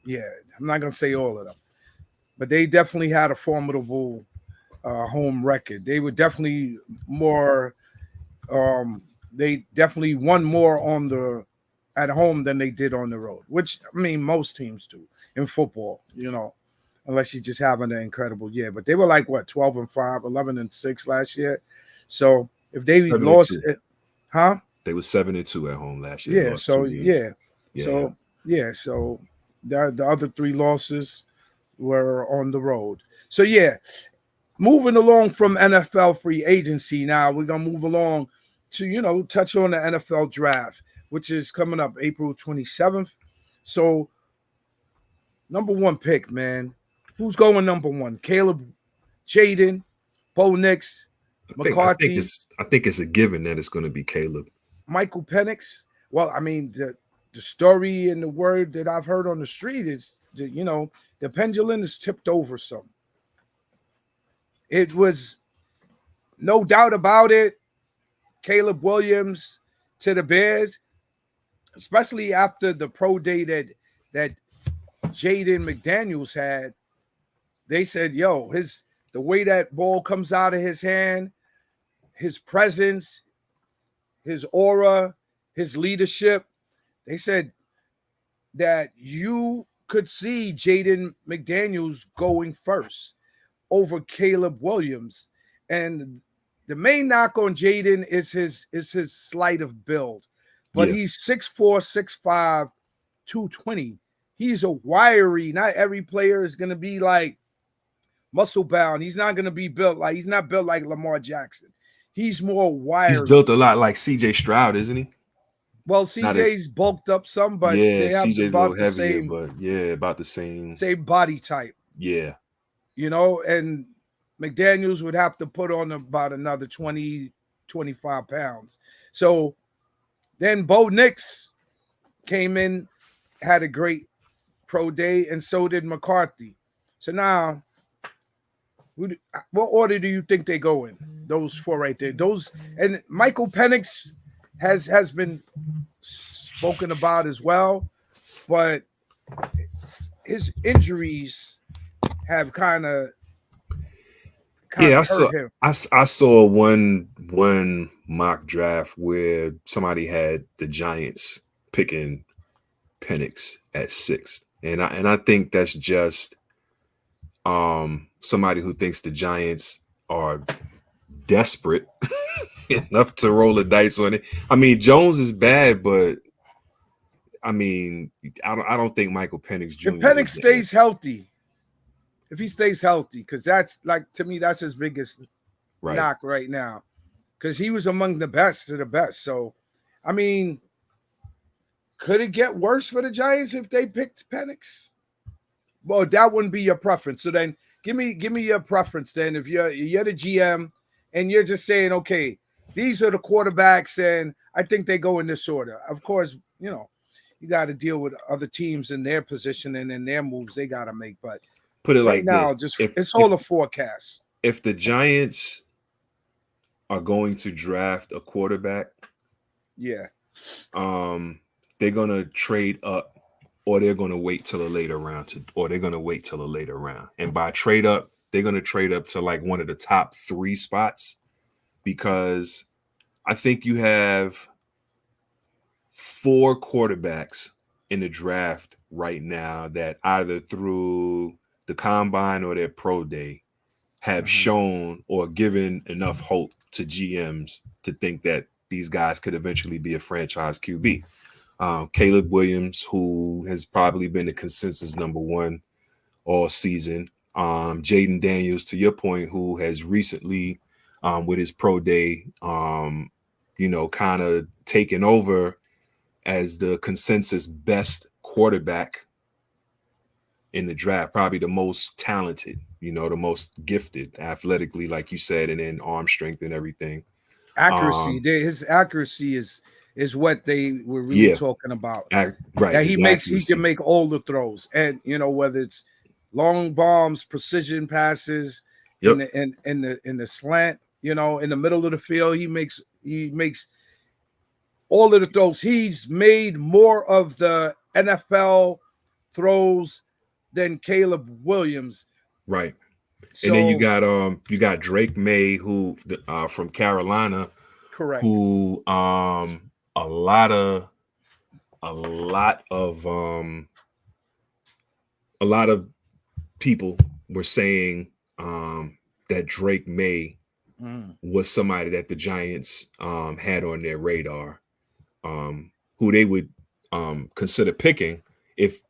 Speaker 1: Yeah, I'm not gonna say all of them. But they definitely had a formidable home record. They were definitely more. They definitely won more at home than they did on the road, which I mean most teams do in football. Unless you're just having an incredible year. But they were like 12-5, 11-6 last year. So if they lost it,
Speaker 2: they were 7-2 at home last year.
Speaker 1: Yeah. So the other 3 losses were on the road. So moving along from NFL free agency, now we're gonna move along to touch on the NFL draft, which is coming up April 27th. So number 1 pick, man. Who's going number 1? Caleb, Jaden, Bo Nix, McCarthy.
Speaker 2: I think it's a given that it's going to be Caleb.
Speaker 1: Michael Penix. Well, I mean, the story and the word that I've heard on the street is that, the pendulum is tipped over some. It was no doubt about it. Caleb Williams to the Bears, especially after the pro day that Jaden McDaniels had. They said, the way that ball comes out of his hand, his presence, his aura, his leadership, they said that you could see Jaden McDaniels going first over Caleb Williams. And the main knock on Jaden is his sleight of build. But
Speaker 2: Yeah.
Speaker 1: he's 6'4", 6'5", 220. He's a wiry. Not every player is gonna be like muscle bound. He's not gonna be built like he's not built like Lamar Jackson. He's more
Speaker 2: He's
Speaker 1: wiry.
Speaker 2: built a lot like CJ Stroud, isn't he?
Speaker 1: Well,
Speaker 2: Not as
Speaker 1: CJ's bulked up some, but
Speaker 2: yeah,
Speaker 1: they have
Speaker 2: CJ's a little
Speaker 1: about the
Speaker 2: heavier, but yeah, about the same.
Speaker 1: same body type.
Speaker 2: Yeah.
Speaker 1: And McDaniels would have to put on about another 20, 25 pounds. So then Bo Nix came in, had a great pro day, and so did McCarthy. So now, what order do you think they go in? Those four right there. Those and Michael Penix has been spoken about as well, but his injuries have kind of hurt him.
Speaker 2: I saw one mock draft where somebody had the Giants picking Penix at 6th. And I think that's just somebody who thinks the Giants are desperate enough to roll the dice on it. I mean, Jones is bad, but I mean, I don't think Michael Penix Jr.
Speaker 1: If Penix stays healthy, if he stays healthy, because that's like to me, that's his biggest knock right now. Because he was among the best of the best. So, I mean, could it get worse for the Giants if they picked Penix? Well, that wouldn't be your preference. So then give me your preference then. If you're the GM and you're just saying, okay, these are the quarterbacks, and I think they go in this order. Of course, you got to deal with other teams in their position and in their moves they got to make. But
Speaker 2: put it
Speaker 1: right
Speaker 2: like
Speaker 1: now,
Speaker 2: this.
Speaker 1: it's all a forecast.
Speaker 2: If the Giants are going to draft a quarterback, they're gonna trade up, or they're gonna wait till a later round And by trade up, they're gonna trade up to like one of the top 3 spots, because I think you have 4 quarterbacks in the draft right now that either through the combine or their pro day have shown or given enough hope to GMs to think that these guys could eventually be a franchise QB. Caleb Williams, who has probably been the consensus number 1 all season. Jaden Daniels, to your point, who has recently, with his pro day, kind of taken over as the consensus best quarterback in the draft, probably the most talented, the most gifted athletically, like you said, and then arm strength and everything.
Speaker 1: Accuracy. His accuracy is what they were really talking about.
Speaker 2: Right.
Speaker 1: He can make all the throws, and whether it's long bombs, precision passes, in the slant, in the middle of the field, he makes all of the throws. He's made more of the NFL throws than Caleb Williams.
Speaker 2: Right. So, and then you got Drake May, who from Carolina,
Speaker 1: correct.
Speaker 2: Who a lot of people were saying that Drake May was somebody that the Giants had on their radar, who they would consider picking if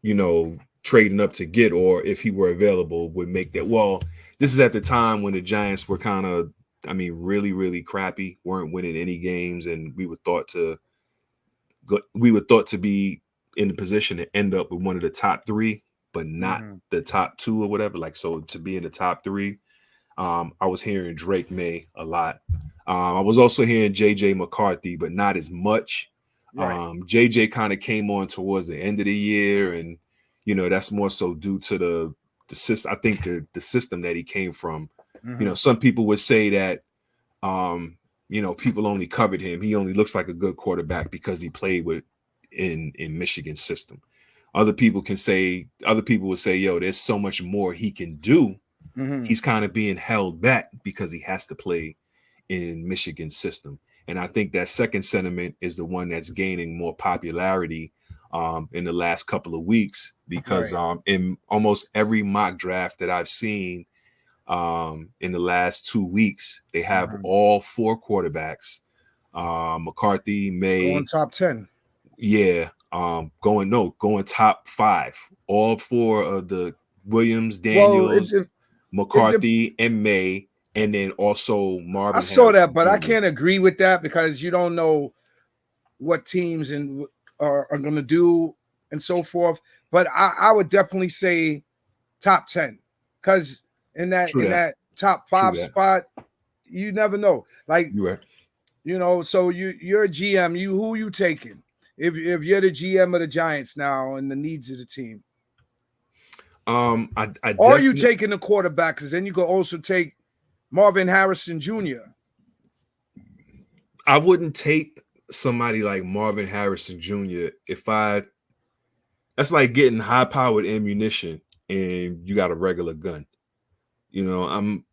Speaker 2: trading up to get, or if he were available, would make that. Well, this is at the time when the Giants were kind of, really, really crappy, weren't winning any games, and we were thought to be in the position to end up with one of the top 3, but not the top 2 or whatever. Like, so to be in the top 3, I was hearing Drake May a lot. I was also hearing JJ McCarthy, but not as much. Right. JJ kind of came on towards the end of the year, and that's more so due to the system. I think the system that he came from. Some people would say that people only covered him. He only looks like a good quarterback because he played in Michigan's system. Other people would say, yo, there's so much more he can do. He's kind of being held back because he has to play in Michigan's system. And I think that second sentiment is the one that's gaining more popularity in the last couple of weeks, because in almost every mock draft that I've seen, in the last 2 weeks. They have all 4 quarterbacks. McCarthy, May,
Speaker 1: going top 10.
Speaker 2: Yeah, going top 5. All 4 of the Williams,
Speaker 1: Well,
Speaker 2: Daniels, McCarthy, and May, and then also Marvin
Speaker 1: I saw
Speaker 2: Harrison
Speaker 1: that, but I
Speaker 2: Jr.
Speaker 1: can't agree with that because you don't know what teams are going to do and so forth. But I would definitely say top 10 because in that top 5 spot, you never know. Like
Speaker 2: You're right.
Speaker 1: So you're a GM. Who you taking? If you're the GM of the Giants now and the needs of the team, or you taking the quarterback because then you could also take Marvin Harrison Jr.
Speaker 2: I wouldn't take somebody like Marvin Harrison Jr. That's like getting high-powered ammunition and you got a regular gun. I'm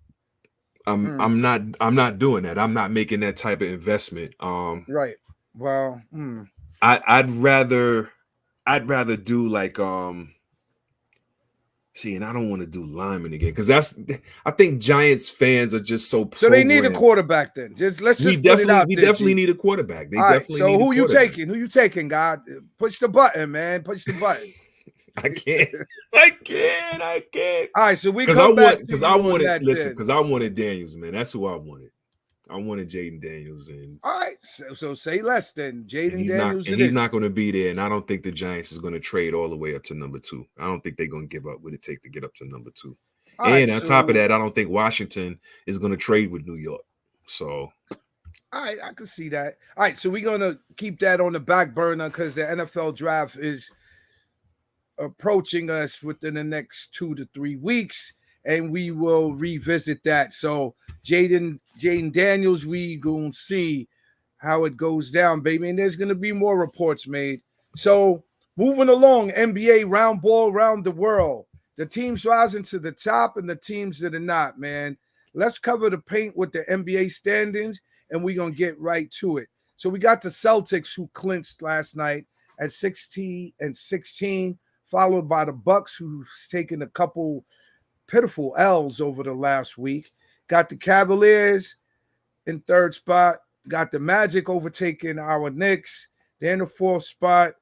Speaker 2: not doing that. I'm not making that type of investment.
Speaker 1: Right. Well,
Speaker 2: I'd rather do like and I don't want to do lineman again because I think Giants fans are just so
Speaker 1: So they need a
Speaker 2: programmed.
Speaker 1: quarterback then. Let's
Speaker 2: We
Speaker 1: just put it out there.
Speaker 2: definitely need a quarterback. They definitely
Speaker 1: so
Speaker 2: need
Speaker 1: who
Speaker 2: a
Speaker 1: you
Speaker 2: quarterback.
Speaker 1: taking? Who you taking, God? Push the button, man. Push the button.
Speaker 2: I can't.
Speaker 1: All right, so we come back
Speaker 2: because I wanted Daniels, man. That's who I wanted. I wanted Jaden Daniels, and
Speaker 1: all right, so say less then. Jaden Daniels,
Speaker 2: he's not going to be there, and I don't think the Giants is going to trade all the way up to number 2. I don't think they're going to give up what it takes to get up to number 2. And on top of that, I don't think Washington is going to trade with New York. So,
Speaker 1: all right, I can see that. All right, so we're going to keep that on the back burner because the NFL draft is approaching us within the next 2 to 3 weeks, and we will revisit that. So Jaden Daniels, we gonna see how it goes down, baby, and there's gonna be more reports made. So moving along, NBA round ball around the world. The teams rising to the top and the teams that are not, man. Let's cover the paint with the NBA standings, and we're gonna get right to it. So we got the Celtics who clinched last night at 16-16. Followed by the Bucks, who's taken a couple pitiful L's over the last week. Got the Cavaliers in 3rd spot. Got the Magic overtaking our Knicks. They're in the 4th spot.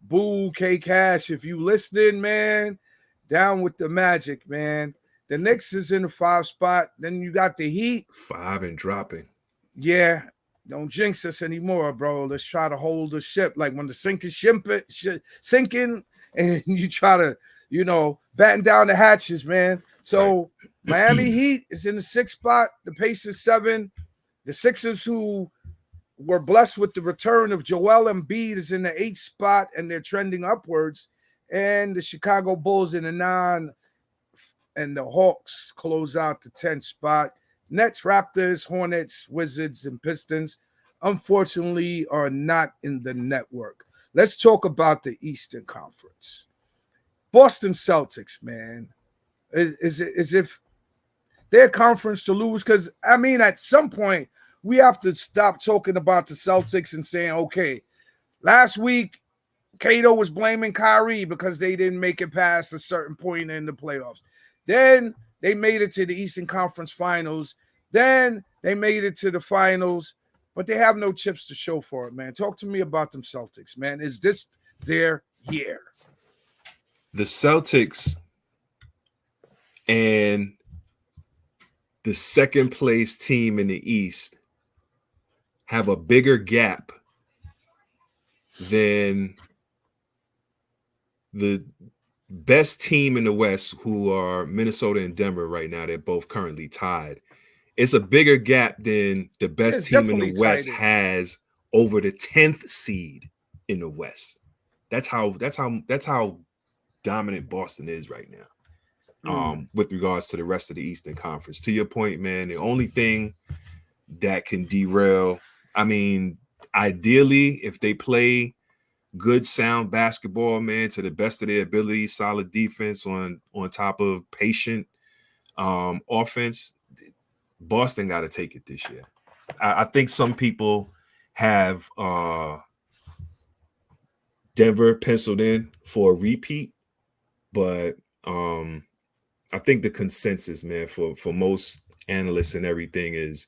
Speaker 1: Boo, K Cash, if you listening, man, down with the Magic, man. The Knicks is in the 5th spot. Then you got the Heat.
Speaker 2: 5 and dropping.
Speaker 1: Yeah. Don't jinx us anymore, bro. Let's try to hold the ship. Like when the sinking sinking, and you try to, batten down the hatches, man. So Miami Heat is in the 6th spot. The Pacers 7. The Sixers, who were blessed with the return of Joel Embiid, is in the 8th spot, and they're trending upwards. And the Chicago Bulls in the 9, and the Hawks close out the 10th spot. Nets, Raptors, Hornets, Wizards, and Pistons, unfortunately, are not in the network. Let's talk about the Eastern Conference. Boston Celtics, man, is if their conference to lose, because, at some point, we have to stop talking about the Celtics and saying, okay, last week, Cato was blaming Kyrie because they didn't make it past a certain point in the playoffs. Then they made it to the Eastern Conference Finals. Then they made it to the finals, but they have no chips to show for it, man. Talk to me about them Celtics, man. Is this their year?
Speaker 2: The Celtics and the 2nd place team in the East have a bigger gap than the best team in the West, who are Minnesota and Denver right now. They're both currently tied. It's a bigger gap than the best team in the West has over the 10th seed in the West. That's how dominant Boston is right now. With regards to the rest of the Eastern Conference. To your point, man, the only thing that can derail, ideally, if they play good, sound basketball, man, to the best of their ability, solid defense on top of patient offense, Boston got to take it this year. I think some people have Denver penciled in for a repeat, but I think the consensus, man, for most analysts and everything is,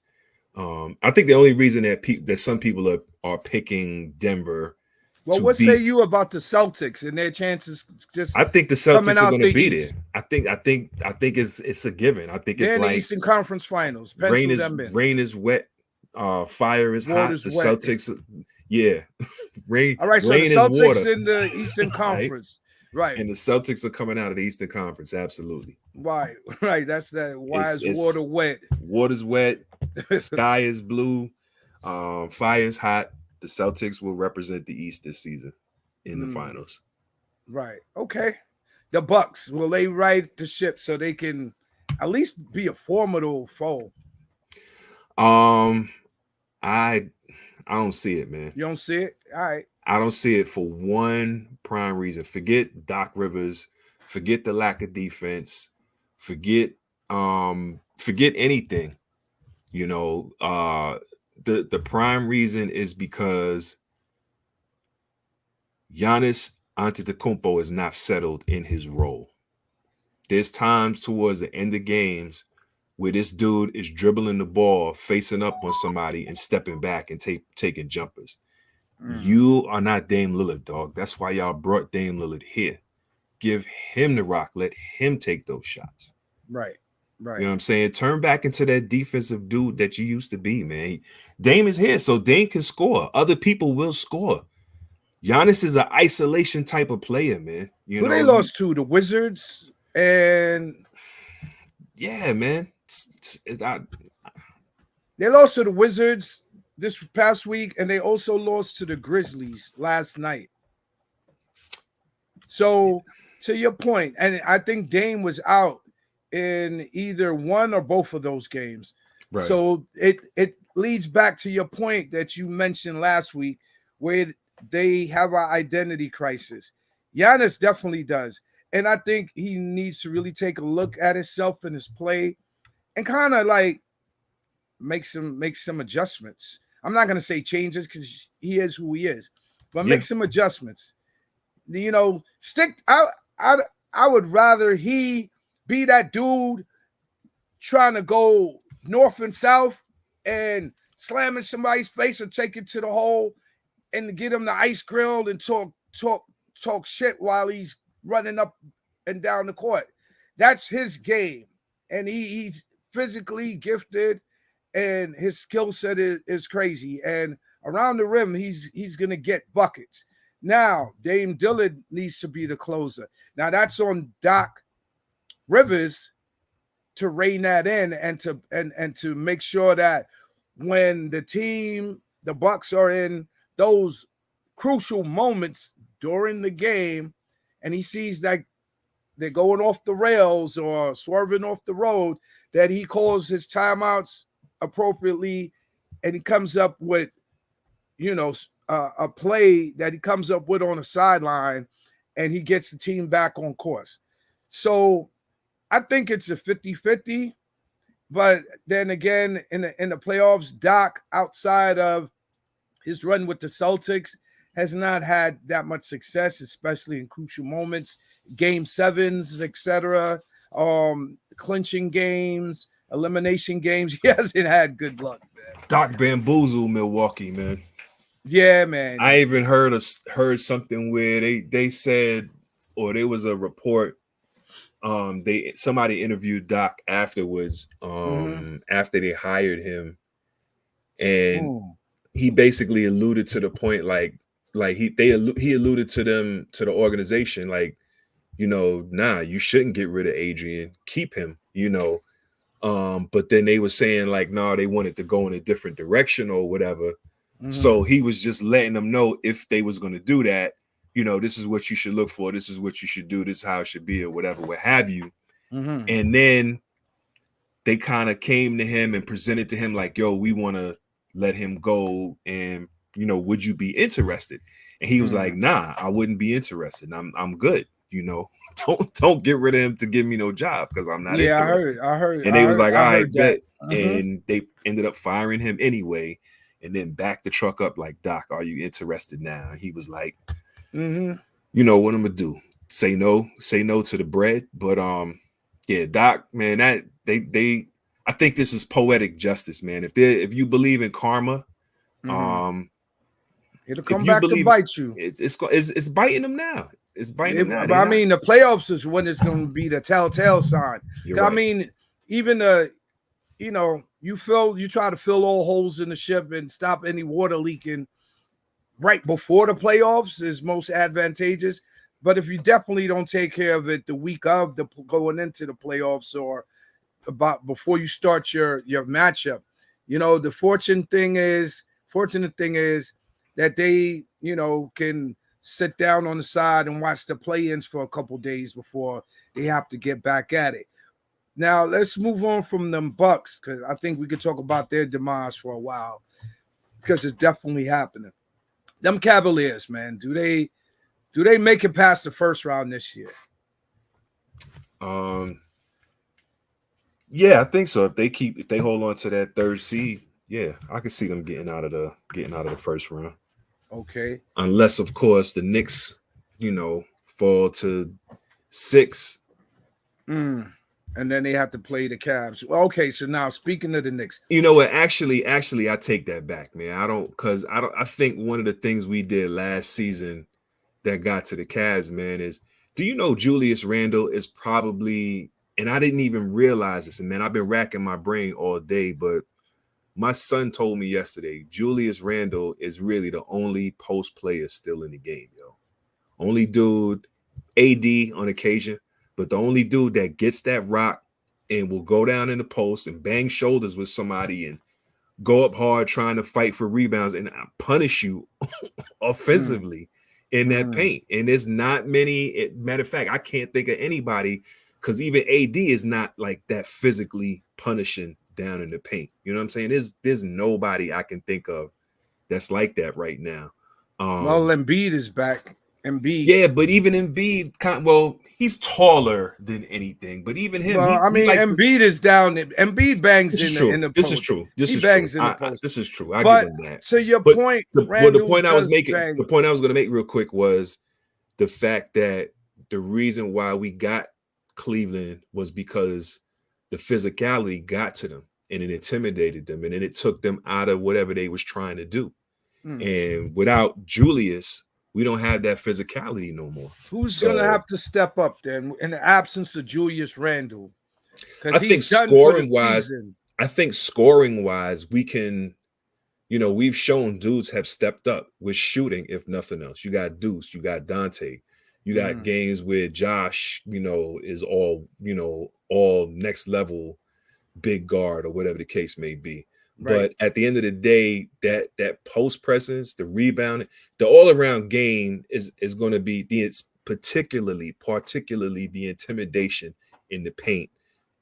Speaker 2: I think the only reason that some people are picking Denver
Speaker 1: Well,
Speaker 2: to
Speaker 1: what say
Speaker 2: beat.
Speaker 1: you about the Celtics and their chances just
Speaker 2: I think the
Speaker 1: coming
Speaker 2: Celtics are
Speaker 1: out
Speaker 2: going to
Speaker 1: the
Speaker 2: be there.
Speaker 1: East?
Speaker 2: I think it's a given. I think
Speaker 1: They're
Speaker 2: it's
Speaker 1: in the
Speaker 2: like
Speaker 1: Eastern Conference Finals.
Speaker 2: rain
Speaker 1: Pencil
Speaker 2: is
Speaker 1: them in.
Speaker 2: rain is wet, fire is hot.
Speaker 1: Water's
Speaker 2: The
Speaker 1: wet.
Speaker 2: Celtics, yeah, rain
Speaker 1: All right, so the
Speaker 2: rain is
Speaker 1: Celtics
Speaker 2: water,
Speaker 1: in the Eastern
Speaker 2: right?
Speaker 1: Conference. Right.
Speaker 2: And the Celtics are coming out of the Eastern Conference. Absolutely,
Speaker 1: Why? Right. That's that. Why is water
Speaker 2: it's
Speaker 1: wet?
Speaker 2: water's wet, sky is blue, fire is hot. The Celtics will represent the East this season in the finals.
Speaker 1: Right. Okay. The Bucks, will they ride the ship so they can at least be a formidable foe?
Speaker 2: I don't see it, man.
Speaker 1: You don't see it? All right.
Speaker 2: I don't see it for one prime reason. Forget Doc Rivers, forget the lack of defense, forget anything. You know, the prime reason is because Giannis Antetokounmpo is not settled in his role. There's times towards the end of games where this dude is dribbling the ball, facing up on somebody and stepping back and taking jumpers. You are not Dame Lillard, dog. That's why y'all brought Dame Lillard here. Give him the rock. Let him take those shots.
Speaker 1: Right. Right.
Speaker 2: You know what I'm saying? Turn back into that defensive dude that you used to be, man. Dame is here, so Dame can score. Other people will score. Giannis is an isolation type of player, man.
Speaker 1: Who they lost to? The Wizards and
Speaker 2: yeah, man.
Speaker 1: They lost to the Wizards this past week, and they also lost to the Grizzlies last night. So, to your point, and I think Dame was out in either one or both of those games. Right. So it leads back to your point that you mentioned last week, where they have an identity crisis. Giannis definitely does, and I think he needs to really take a look at himself and his play, and kind of like make some adjustments. I'm not going to say changes because he is who he is, but make some adjustments. You know, I would rather he be that dude trying to go north and south and slamming somebody's face or take it to the hole and get him the ice grill and talk shit while he's running up and down the court. That's his game, and he's physically gifted. And his skill set is crazy. And around the rim, he's going to get buckets. Now, Dame Dillard needs to be the closer. Now, that's on Doc Rivers to rein that in and to make sure that when the Bucks are in those crucial moments during the game and he sees that they're going off the rails or swerving off the road, that he calls his timeouts appropriately, and he comes up with, a play that he comes up with on the sideline, and he gets the team back on course. So I think it's a 50-50, but then again, in the playoffs, Doc, outside of his run with the Celtics, has not had that much success, especially in crucial moments, game sevens, etc., clinching games, elimination games. He hasn't had good luck, man.
Speaker 2: Doc bamboozled Milwaukee, man.
Speaker 1: Yeah, man.
Speaker 2: I even heard something where they said, or there was a report. Somebody interviewed Doc afterwards, after they hired him, and he basically alluded to the point, he alluded to them, to the organization, like, nah, you shouldn't get rid of Adrian, keep him, but then they were saying like, no, they wanted to go in a different direction or whatever. So he was just letting them know if they was going to do that, this is what you should look for. This is what you should do. This is how it should be, or whatever, what have you. And then they kind of came to him and presented to him like, yo, we want to let him go. And, would you be interested? And he was like, nah, I wouldn't be interested. I'm good. Don't get rid of him to give me no job because I'm not interested.
Speaker 1: I heard.
Speaker 2: And they was like, all right, bet. And they ended up firing him anyway, and then backed the truck up like, Doc, are you interested now? And he was like, you know what I'm gonna do? Say no to the bread. But Yeah, Doc, man, that they I think this is poetic justice, man. If you believe in karma,
Speaker 1: Mhm.
Speaker 2: um,
Speaker 1: It'll
Speaker 2: if
Speaker 1: come
Speaker 2: you
Speaker 1: back to
Speaker 2: believe
Speaker 1: bite you.
Speaker 2: it's biting them now. It's biting them now.
Speaker 1: But
Speaker 2: They
Speaker 1: I
Speaker 2: not.
Speaker 1: mean, the playoffs is when it's going to be the telltale sign.
Speaker 2: You're
Speaker 1: 'Cause I
Speaker 2: right.
Speaker 1: mean, even you try to fill all holes in the ship and stop any water leaking right before the playoffs is most advantageous. But if you definitely don't take care of it the week of the going into the playoffs or about before you start your matchup, the fortunate thing is that they can sit down on the side and watch the play-ins for a couple days before they have to get back at it. Now let's move on from them Bucks because I think we could talk about their demise for a while because it's definitely happening. Them Cavaliers, man, do they make it past the first round this year?
Speaker 2: Um, yeah, I think so. If they hold on to that third seed, yeah, I can see them getting out of the first round.
Speaker 1: Okay.
Speaker 2: Unless, of course, the Knicks, fall to 6.
Speaker 1: Mm. And then they have to play the Cavs. Well, okay, so now speaking of the Knicks,
Speaker 2: You know what? Actually, I take that back, man. I think one of the things we did last season that got to the Cavs, man, is do you know Julius Randle is probably, and I didn't even realize this, and man, I've been racking my brain all day, but my son told me yesterday, Julius Randle is really the only post player still in the game, yo. Only dude, AD on occasion, but the only dude that gets that rock and will go down in the post and bang shoulders with somebody and go up hard trying to fight for rebounds and punish you
Speaker 1: mm,
Speaker 2: offensively in that
Speaker 1: mm.
Speaker 2: paint. And there's not many. Matter of fact, I can't think of anybody because even AD is not like that physically punishing down in the paint. You know what I'm saying? There's nobody I can think of that's like that right now.
Speaker 1: Well,
Speaker 2: Um,
Speaker 1: Embiid is back. Embiid.
Speaker 2: yeah, but even Embiid, well, he's taller than anything. But even him,
Speaker 1: Well, I
Speaker 2: he
Speaker 1: mean,
Speaker 2: likes to.
Speaker 1: Embiid is down. Embiid bangs
Speaker 2: This is
Speaker 1: in
Speaker 2: true.
Speaker 1: the
Speaker 2: This is
Speaker 1: post.
Speaker 2: true. This
Speaker 1: He
Speaker 2: is true.
Speaker 1: bangs in the post.
Speaker 2: This is true. I give
Speaker 1: But
Speaker 2: him that.
Speaker 1: to your
Speaker 2: But
Speaker 1: point,
Speaker 2: the
Speaker 1: Randall
Speaker 2: point I was
Speaker 1: does
Speaker 2: making, the
Speaker 1: bang.
Speaker 2: point I was going to make real quick was the fact that the reason why we got Cleveland was because the physicality got to them and it intimidated them and then it took them out of whatever they was trying to do.
Speaker 1: Mm.
Speaker 2: And without Julius, we don't have that physicality no more.
Speaker 1: Who's gonna
Speaker 2: So
Speaker 1: have to step up then in the absence of Julius Randle?
Speaker 2: I
Speaker 1: Because
Speaker 2: think
Speaker 1: he's done for the
Speaker 2: scoring wise,
Speaker 1: season.
Speaker 2: we can, we've shown dudes have stepped up with shooting, if nothing else. You got Deuce, you got Dante, you got
Speaker 1: Mm.
Speaker 2: games where Josh, is all next level big guard or whatever the case may be.
Speaker 1: Right.
Speaker 2: But at the end of the day, that post presence, the rebound, the all around game is going to be it's particularly the intimidation in the paint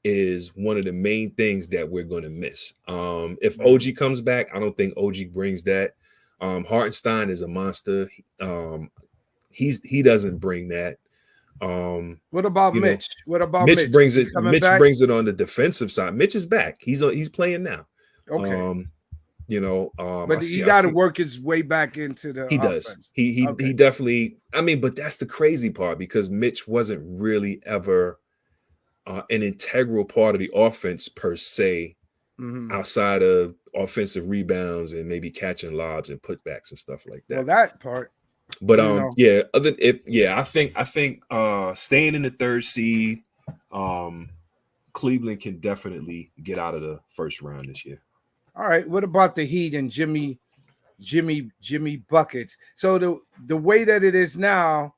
Speaker 2: is one of the main things that we're going to miss. If
Speaker 1: Mm.
Speaker 2: OG comes back, I don't think OG brings that. Hartenstein is a monster. He doesn't bring that. Um,
Speaker 1: What about
Speaker 2: you know,
Speaker 1: Mitch? What about
Speaker 2: Mitch
Speaker 1: Mitch? Is
Speaker 2: brings
Speaker 1: he
Speaker 2: it.
Speaker 1: coming
Speaker 2: Mitch
Speaker 1: back?
Speaker 2: brings it on the defensive side. Mitch is back. He's playing now.
Speaker 1: Okay.
Speaker 2: Um, I
Speaker 1: But
Speaker 2: see.
Speaker 1: he
Speaker 2: I
Speaker 1: got to
Speaker 2: see.
Speaker 1: work his way back into the
Speaker 2: He does.
Speaker 1: offense.
Speaker 2: He
Speaker 1: Okay.
Speaker 2: definitely. I mean, but that's the crazy part because Mitch wasn't really ever an integral part of the offense per se,
Speaker 1: Mm-hmm.
Speaker 2: outside of offensive rebounds and maybe catching lobs and putbacks and stuff like
Speaker 1: Well,
Speaker 2: that.
Speaker 1: that part,
Speaker 2: But
Speaker 1: you know.
Speaker 2: yeah, I think staying in the third seed, um, Cleveland can definitely get out of the first round this year.
Speaker 1: All right. What about the Heat and Jimmy buckets? So the way that it is now,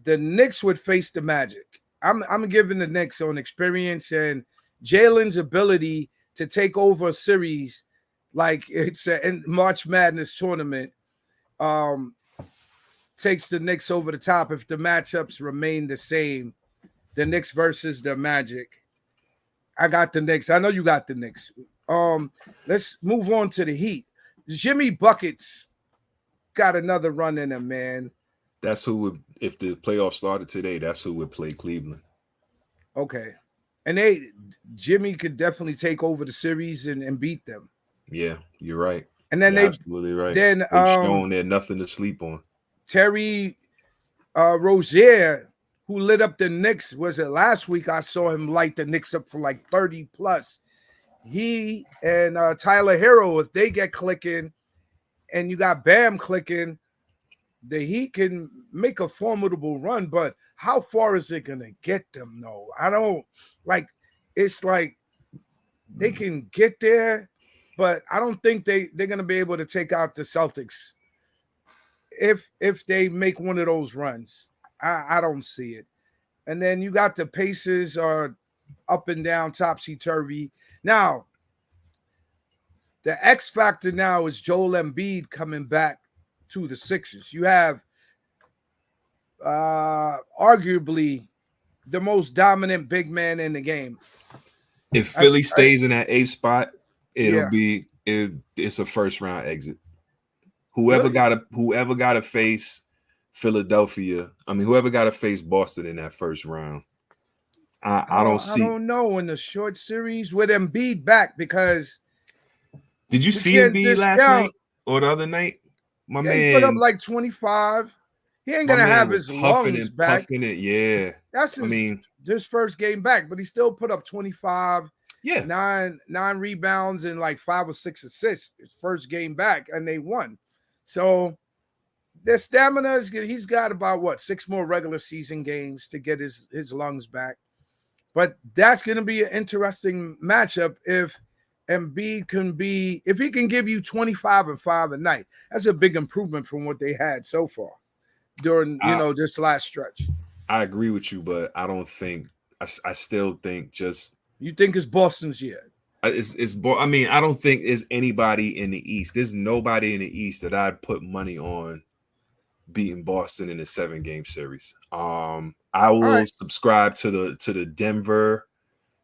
Speaker 1: the Knicks would face the Magic. I'm giving the Knicks on experience and Jalen's ability to take over a series like it's a March Madness tournament. Um, Takes the Knicks over the top if the matchups remain the same. The Knicks versus the Magic. I got the Knicks. I know you got the Knicks. Let's move on to the Heat. Jimmy Buckets got another run in him, man.
Speaker 2: That's who would, if the playoffs started today, that's who would play Cleveland.
Speaker 1: Okay. And Jimmy could definitely take over the series and beat them.
Speaker 2: Yeah, you're right.
Speaker 1: And then
Speaker 2: You're absolutely right. They've shown they're nothing to sleep on.
Speaker 1: Terry Rozier who lit up the Knicks. Was it last week? I saw him light the Knicks up for like 30 plus. He and Tyler Hero, if they get clicking, and you got Bam clicking, the Heat can make a formidable run. But how far is it gonna get them? Though I don't like. It's like they can get there, but I don't think they're gonna be able to take out the Celtics if they make one of those runs. I don't see it. And then you got the Pacers are up and down, topsy-turvy. Now, the X factor now is Joel Embiid coming back to the Sixers. You have arguably the most dominant big man in the game.
Speaker 2: If Philly stays in that 8th spot, it's a first round exit. Whoever got to face Philadelphia, whoever got to face Boston in that first round. I don't
Speaker 1: know in the short series with Embiid back, because
Speaker 2: did you see Embiid last night or the other night? My man,
Speaker 1: he put up like 25. He ain't gonna have his lungs back.
Speaker 2: Yeah,
Speaker 1: that's his first game back, but he still put up 25.
Speaker 2: Yeah,
Speaker 1: nine rebounds and like 5 or 6 assists. His first game back, and they won. So their stamina is good. He's got about 6 more regular season games to get his lungs back. But that's going to be an interesting matchup if Embiid if he can give you 25 and 5 a night. That's a big improvement from what they had so far during this last stretch.
Speaker 2: I agree with you, but I don't think I still think just
Speaker 1: you think it's Boston's year.
Speaker 2: I don't think there's anybody in the East. There's nobody in the East that I'd put money on beating Boston in a 7-game series. I will subscribe to the Denver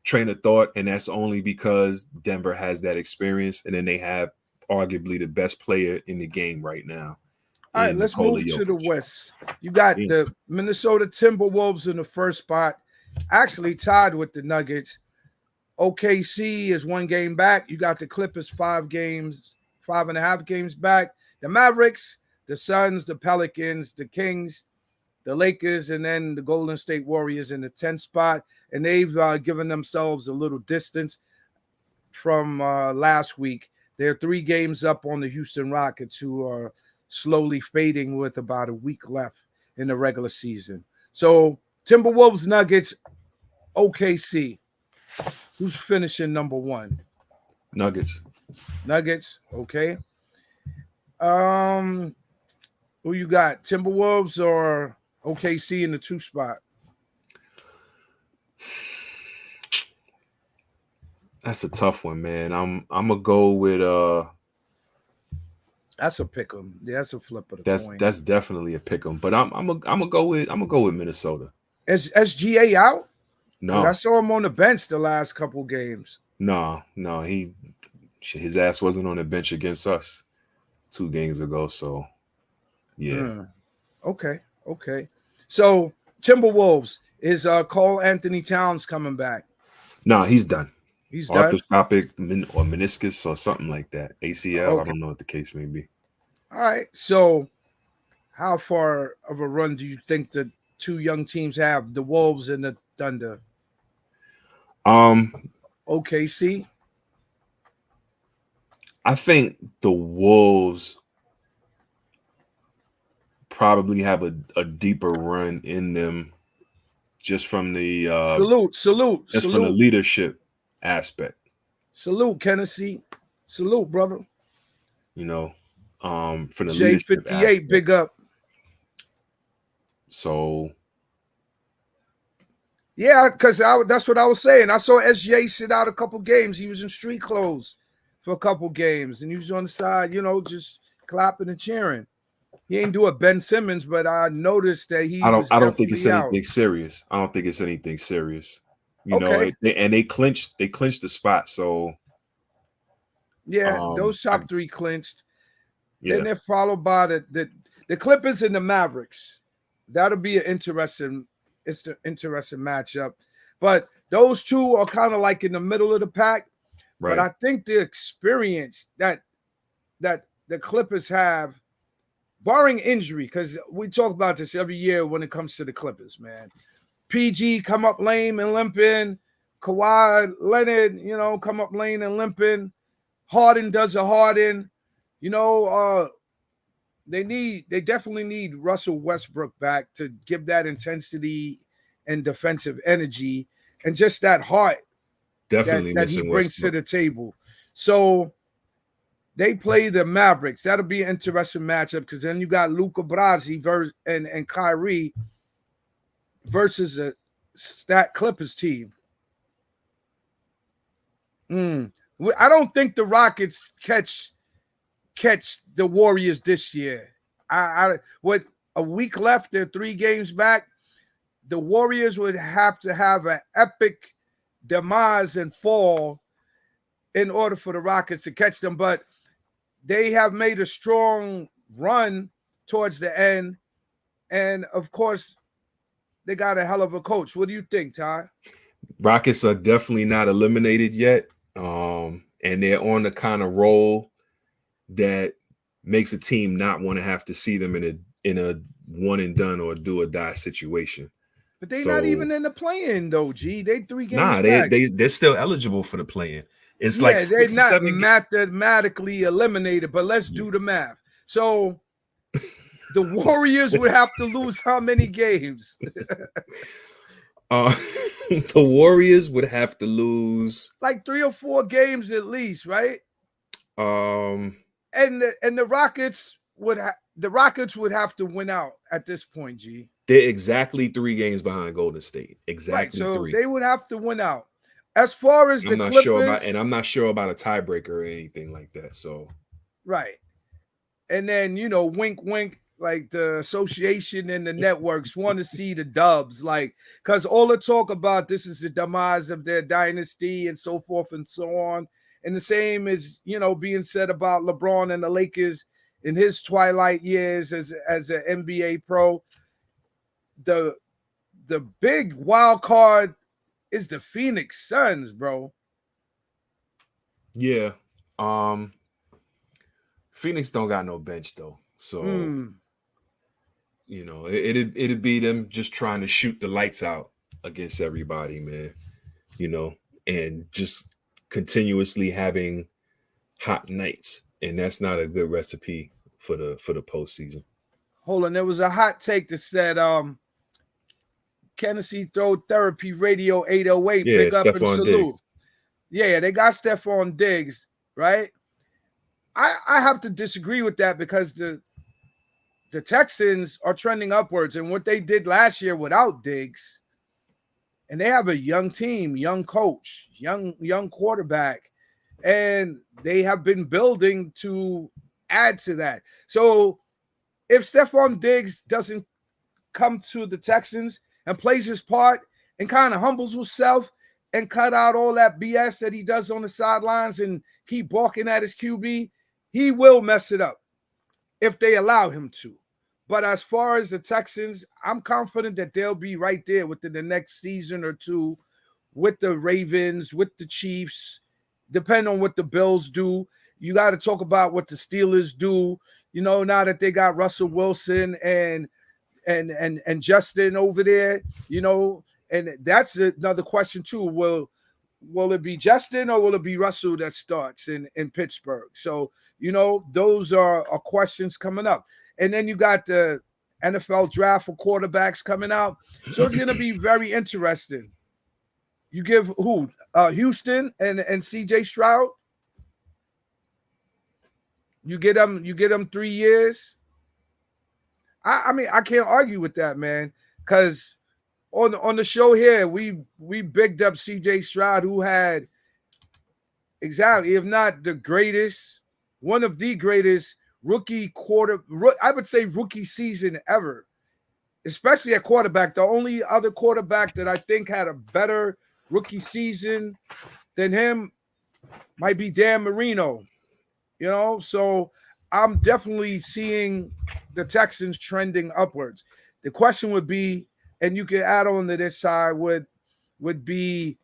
Speaker 2: train of thought, and that's only because Denver has that experience, and then they have arguably the best player in the game right now.
Speaker 1: All right, let's move to the West. You got the Minnesota Timberwolves in the first spot, actually tied with the Nuggets. OKC is 1 game back. You got the Clippers 5.5 games back. The Mavericks, the Suns, the Pelicans, the Kings, the Lakers, and then the Golden State Warriors in the 10th spot. And they've given themselves a little distance from last week. They're 3 games up on the Houston Rockets, who are slowly fading with about a week left in the regular season. So Timberwolves, Nuggets, OKC. Who's finishing number 1?
Speaker 2: Nuggets,
Speaker 1: okay. Who you got? Timberwolves or OKC in the 2 spot?
Speaker 2: That's a tough one, man. I'm gonna go with
Speaker 1: That's a pick 'em. Yeah, that's a flip of the coin.
Speaker 2: That's definitely a pick 'em. But I'm gonna go with Minnesota.
Speaker 1: Is SGA out?
Speaker 2: No,
Speaker 1: I saw him on the bench the last couple games.
Speaker 2: No, his ass wasn't on the bench against us 2 games ago. So, yeah.
Speaker 1: Okay. So Timberwolves, is Cole Anthony Towns coming back?
Speaker 2: No, he's done.
Speaker 1: He's done.
Speaker 2: Arthroscopic or meniscus or something like that. ACL. Okay. I don't know what the case may be.
Speaker 1: All right. So, how far of a run do you think the 2 young teams have? The Wolves and the Thunder. OKC.
Speaker 2: I think the Wolves probably have a deeper run in them, just from the
Speaker 1: salute
Speaker 2: from the leadership aspect.
Speaker 1: Salute, Tennessee. Salute, brother.
Speaker 2: From the
Speaker 1: leadership aspect. Big up.
Speaker 2: So.
Speaker 1: Yeah, because that's what I was saying. I saw SJ sit out a couple games. He was in street clothes for a couple games, and he was on the side, just clapping and cheering. He ain't do a Ben Simmons, but I noticed that he. I don't
Speaker 2: think it's anything serious. I don't think it's anything serious. And they clinched the spot. So.
Speaker 1: Yeah, those top 3 clinched. Yeah. Then they're followed by the Clippers and the Mavericks. That'll be an interesting matchup. But those 2 are kind of like in the middle of the pack. Right. But I think the experience that the Clippers have, barring injury, because we talk about this every year when it comes to the Clippers, man. PG come up lame and limping. Kawhi Leonard, come up lame and limping. Harden does a Harden. They definitely need Russell Westbrook back to give that intensity and defensive energy and just that heart
Speaker 2: Definitely
Speaker 1: that he
Speaker 2: missing
Speaker 1: brings to
Speaker 2: Westbrook.
Speaker 1: the table. So they play the Mavericks. That'll be an interesting matchup because then you got Luka Brasi and Kyrie versus a stat Clippers team. I don't think the Rockets catch the Warriors this year. With a week left, they're 3 games back. The Warriors would have to have an epic demise and fall in order for the Rockets to catch them. But they have made a strong run towards the end. And, of course, they got a hell of a coach. What do you think, Ty?
Speaker 2: Rockets are definitely not eliminated yet. And they're on the kind of roll that makes a team not want to have to see them in a one and done or do or die situation.
Speaker 1: But they're not even in the play-in though, G. They 3 games back.
Speaker 2: They're still eligible for the play-in. It's
Speaker 1: they're not mathematically eliminated, but let's do the math. So the Warriors would have to lose how many games?
Speaker 2: The Warriors would have to lose
Speaker 1: like 3 or 4 games at least, right?
Speaker 2: And
Speaker 1: the Rockets would have to win out at this point, G.
Speaker 2: They're exactly 3 games behind Golden State. Exactly,
Speaker 1: right, so
Speaker 2: 3.
Speaker 1: They would have to win out. As far as
Speaker 2: I'm not
Speaker 1: Clippers,
Speaker 2: sure about, and I'm not sure about a tiebreaker or anything like that. So
Speaker 1: right, and then wink, wink. Like the association and the networks want to see the Dubs, because all the talk about this is the demise of their dynasty and so forth and so on. And the same is, being said about LeBron and the Lakers in his twilight years as an NBA pro. The big wild card is the Phoenix Suns, bro.
Speaker 2: Yeah. Phoenix don't got no bench though. So it'd be them just trying to shoot the lights out against everybody, man. And just continuously having hot nights, and that's not a good recipe for the postseason.
Speaker 1: Hold on, there was a hot take that said, Tennessee Throw Therapy Radio 808, big up and salute. Diggs. Yeah, they got Stefon Diggs, right? I have to disagree with that because the Texans are trending upwards, and what they did last year without Diggs, and they have a young team, young coach, young quarterback, and they have been building to add to that. So if Stefon Diggs doesn't come to the Texans and plays his part and kind of humbles himself and cut out all that BS that he does on the sidelines and keep balking at his QB, he will mess it up if they allow him to. But as far as the Texans, I'm confident that they'll be right there within the next season or two with the Ravens, with the Chiefs, depending on what the Bills do. You got to talk about what the Steelers do, now that they got Russell Wilson and Justin over there, and that's another question too. Will it be Justin or will it be Russell that starts in Pittsburgh? So, those are questions coming up. And then you got the NFL draft for quarterbacks coming out. So it's going to be very interesting. You give who? Houston and CJ Stroud? You get them 3 years? I mean, I can't argue with that, man, because on the show here, we bigged up CJ Stroud, who had exactly, if not the greatest, one of the greatest I would say rookie season ever, especially at quarterback. The only other quarterback that I think had a better rookie season than him might be Dan Marino, so I'm definitely seeing the Texans trending upwards. The question would be, and you can add on to this side, would be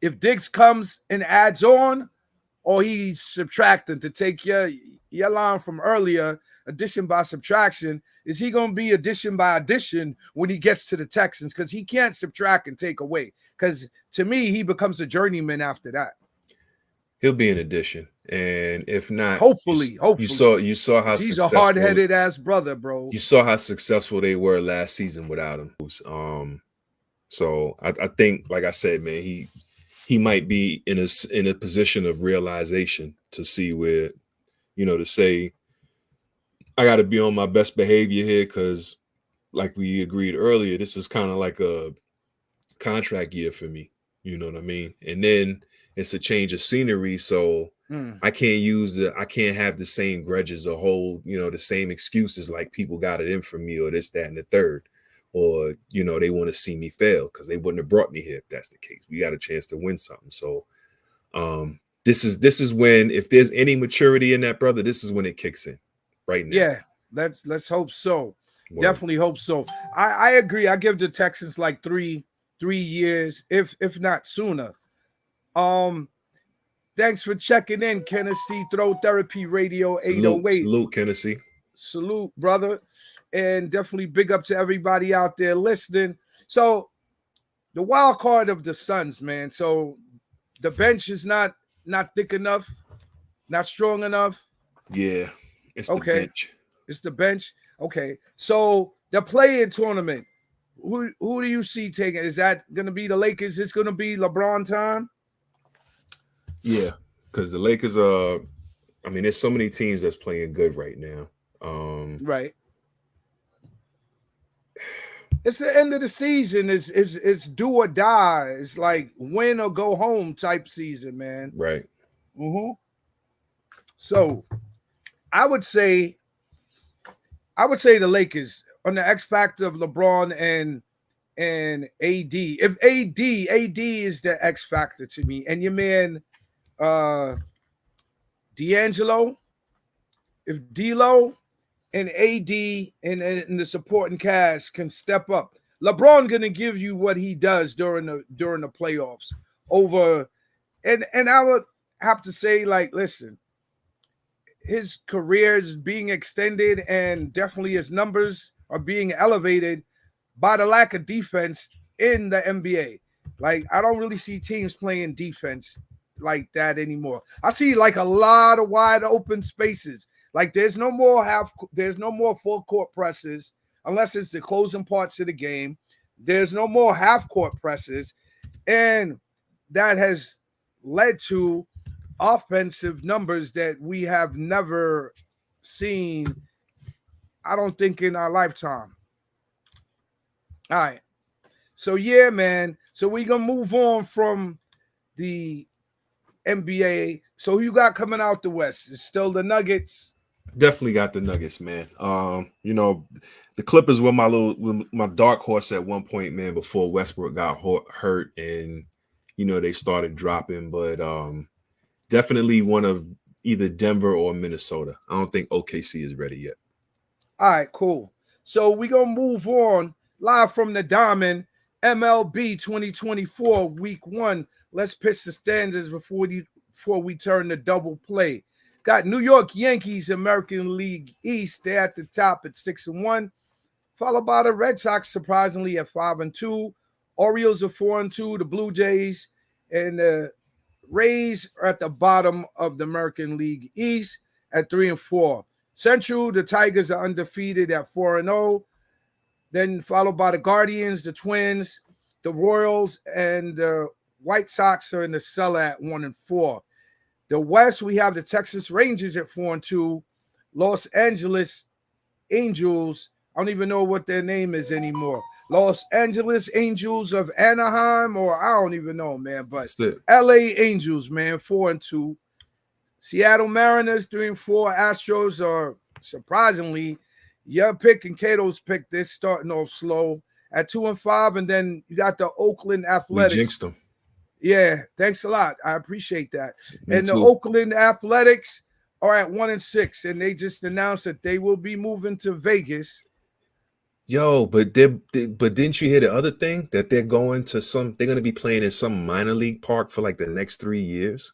Speaker 1: if Diggs comes and adds on, or he's subtracting to take your your line from earlier, addition by subtraction, is he going to be addition by addition when he gets to the Texans? Because he can't subtract and take away. Because to me, he becomes a journeyman after that.
Speaker 2: He'll be an addition, and if not,
Speaker 1: hopefully,
Speaker 2: you saw how
Speaker 1: he's a
Speaker 2: successful
Speaker 1: hard-headed ass brother, bro.
Speaker 2: You saw how successful they were last season without him. So I think, like I said, man, he might be in a position of realization to see where, to say, I got to be on my best behavior here because, like we agreed earlier, this is kind of like a contract year for me. You know what I mean? And then it's a change of scenery, so I can't have the same grudges or hold, the same excuses like people got it in for me or this, that, and the third. Or, they want to see me fail because they wouldn't have brought me here if that's the case. We got a chance to win something. So this is when, if there's any maturity in that brother, this is when it kicks in right now.
Speaker 1: Yeah, let's hope so. Word. Definitely hope so. I agree. I give the Texans like three years, if not sooner. Thanks for checking in, Tennessee Throw Therapy Radio 808.
Speaker 2: Salute, Tennessee.
Speaker 1: Salute, brother. And definitely big up to everybody out there listening. So the wild card of the Suns, man. So the bench is not thick enough, not strong enough.
Speaker 2: Yeah, it's the bench.
Speaker 1: It's the bench. Okay. So the play-in tournament. Who do you see taking? Is that going to be the Lakers? Is going to be LeBron time?
Speaker 2: Yeah, because the Lakers are. I mean, there's so many teams that's playing good right now.
Speaker 1: Right. It's the end of the season. It's do or die. It's like win or go home type season, man.
Speaker 2: Right.
Speaker 1: Mm-hmm. So I would say the Lakers on the X factor of LeBron and AD. If AD is the X factor to me, and your man D'Angelo, if D'Lo and AD and the supporting cast can step up, LeBron gonna give you what he does during the playoffs over, and I would have to say, like, listen, his career is being extended and definitely his numbers are being elevated by the lack of defense in the NBA. Like, I don't really see teams playing defense like that anymore. I see like a lot of wide open spaces. Like there's no more full court presses unless it's the closing parts of the game. There's no more half court presses, and that has led to offensive numbers that we have never seen, I don't think, in our lifetime. All right. So yeah, man. So we're gonna move on from the NBA. So who you got coming out the West? It's still the Nuggets.
Speaker 2: Definitely got the Nuggets, man. The Clippers were my dark horse at one point, man, before Westbrook got hurt and they started dropping, but definitely one of either Denver or Minnesota. I don't think OKC is ready yet.
Speaker 1: All right, cool. So we're going to move on live from the Diamond, MLB 2024, week 1. Let's pitch the standards before we turn to double play. Got New York Yankees, American League East. They're at the top at 6-1, followed by the Red Sox, surprisingly, at 5-2. Orioles are 4-2. The Blue Jays and the Rays are at the bottom of the American League East at 3-4. Central, the Tigers are undefeated at 4-0. Then followed by the Guardians, the Twins, the Royals, and the White Sox are in the cellar at 1-4. The West, we have the Texas Rangers at 4-2. Los Angeles Angels, I don't even know what their name is anymore. Los Angeles Angels of Anaheim, or I don't even know, man. But LA Angels, man, 4-2. Seattle Mariners 3-4. Astros are surprisingly your pick and Cato's pick. They're starting off slow at 2-5, and then you got the Oakland Athletics.
Speaker 2: We jinxed them.
Speaker 1: Yeah, thanks a lot. I appreciate that.
Speaker 2: Me
Speaker 1: and
Speaker 2: too.
Speaker 1: The Oakland Athletics are at 1-6, and they just announced that they will be moving to Vegas.
Speaker 2: Yo, but didn't you hear the other thing that they're going to be playing in some minor league park for like the next 3 years?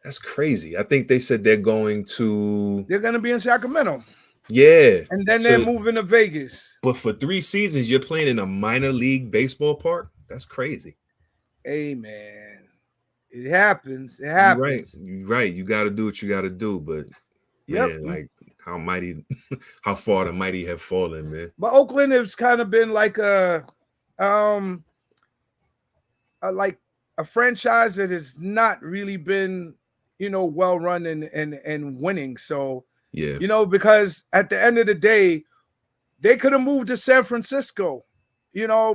Speaker 2: That's crazy. I think they said they're going to.
Speaker 1: They're going to be in Sacramento.
Speaker 2: Yeah.
Speaker 1: And then they're moving to Vegas.
Speaker 2: But for 3 seasons, you're playing in a minor league baseball park? That's crazy.
Speaker 1: Hey, man. It happens. It happens.
Speaker 2: You're right. You got to do what you got to do. But, man, like how far the mighty have fallen, man.
Speaker 1: But Oakland has kind of been like a franchise that has not really been, well run and winning. So,
Speaker 2: yeah,
Speaker 1: because at the end of the day, they could have moved to San Francisco,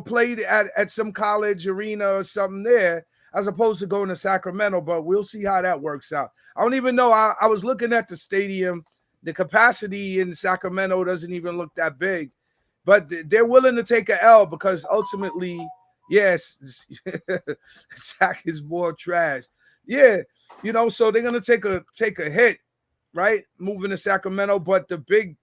Speaker 1: played at some college arena or something there, as opposed to going to Sacramento. But we'll see how that works out. I don't even know. I was looking at the stadium. The capacity in Sacramento doesn't even look that big, but they're willing to take an L because ultimately, yes, Sac is more trash. Yeah, so they're gonna take a hit, right? Moving to Sacramento, but the big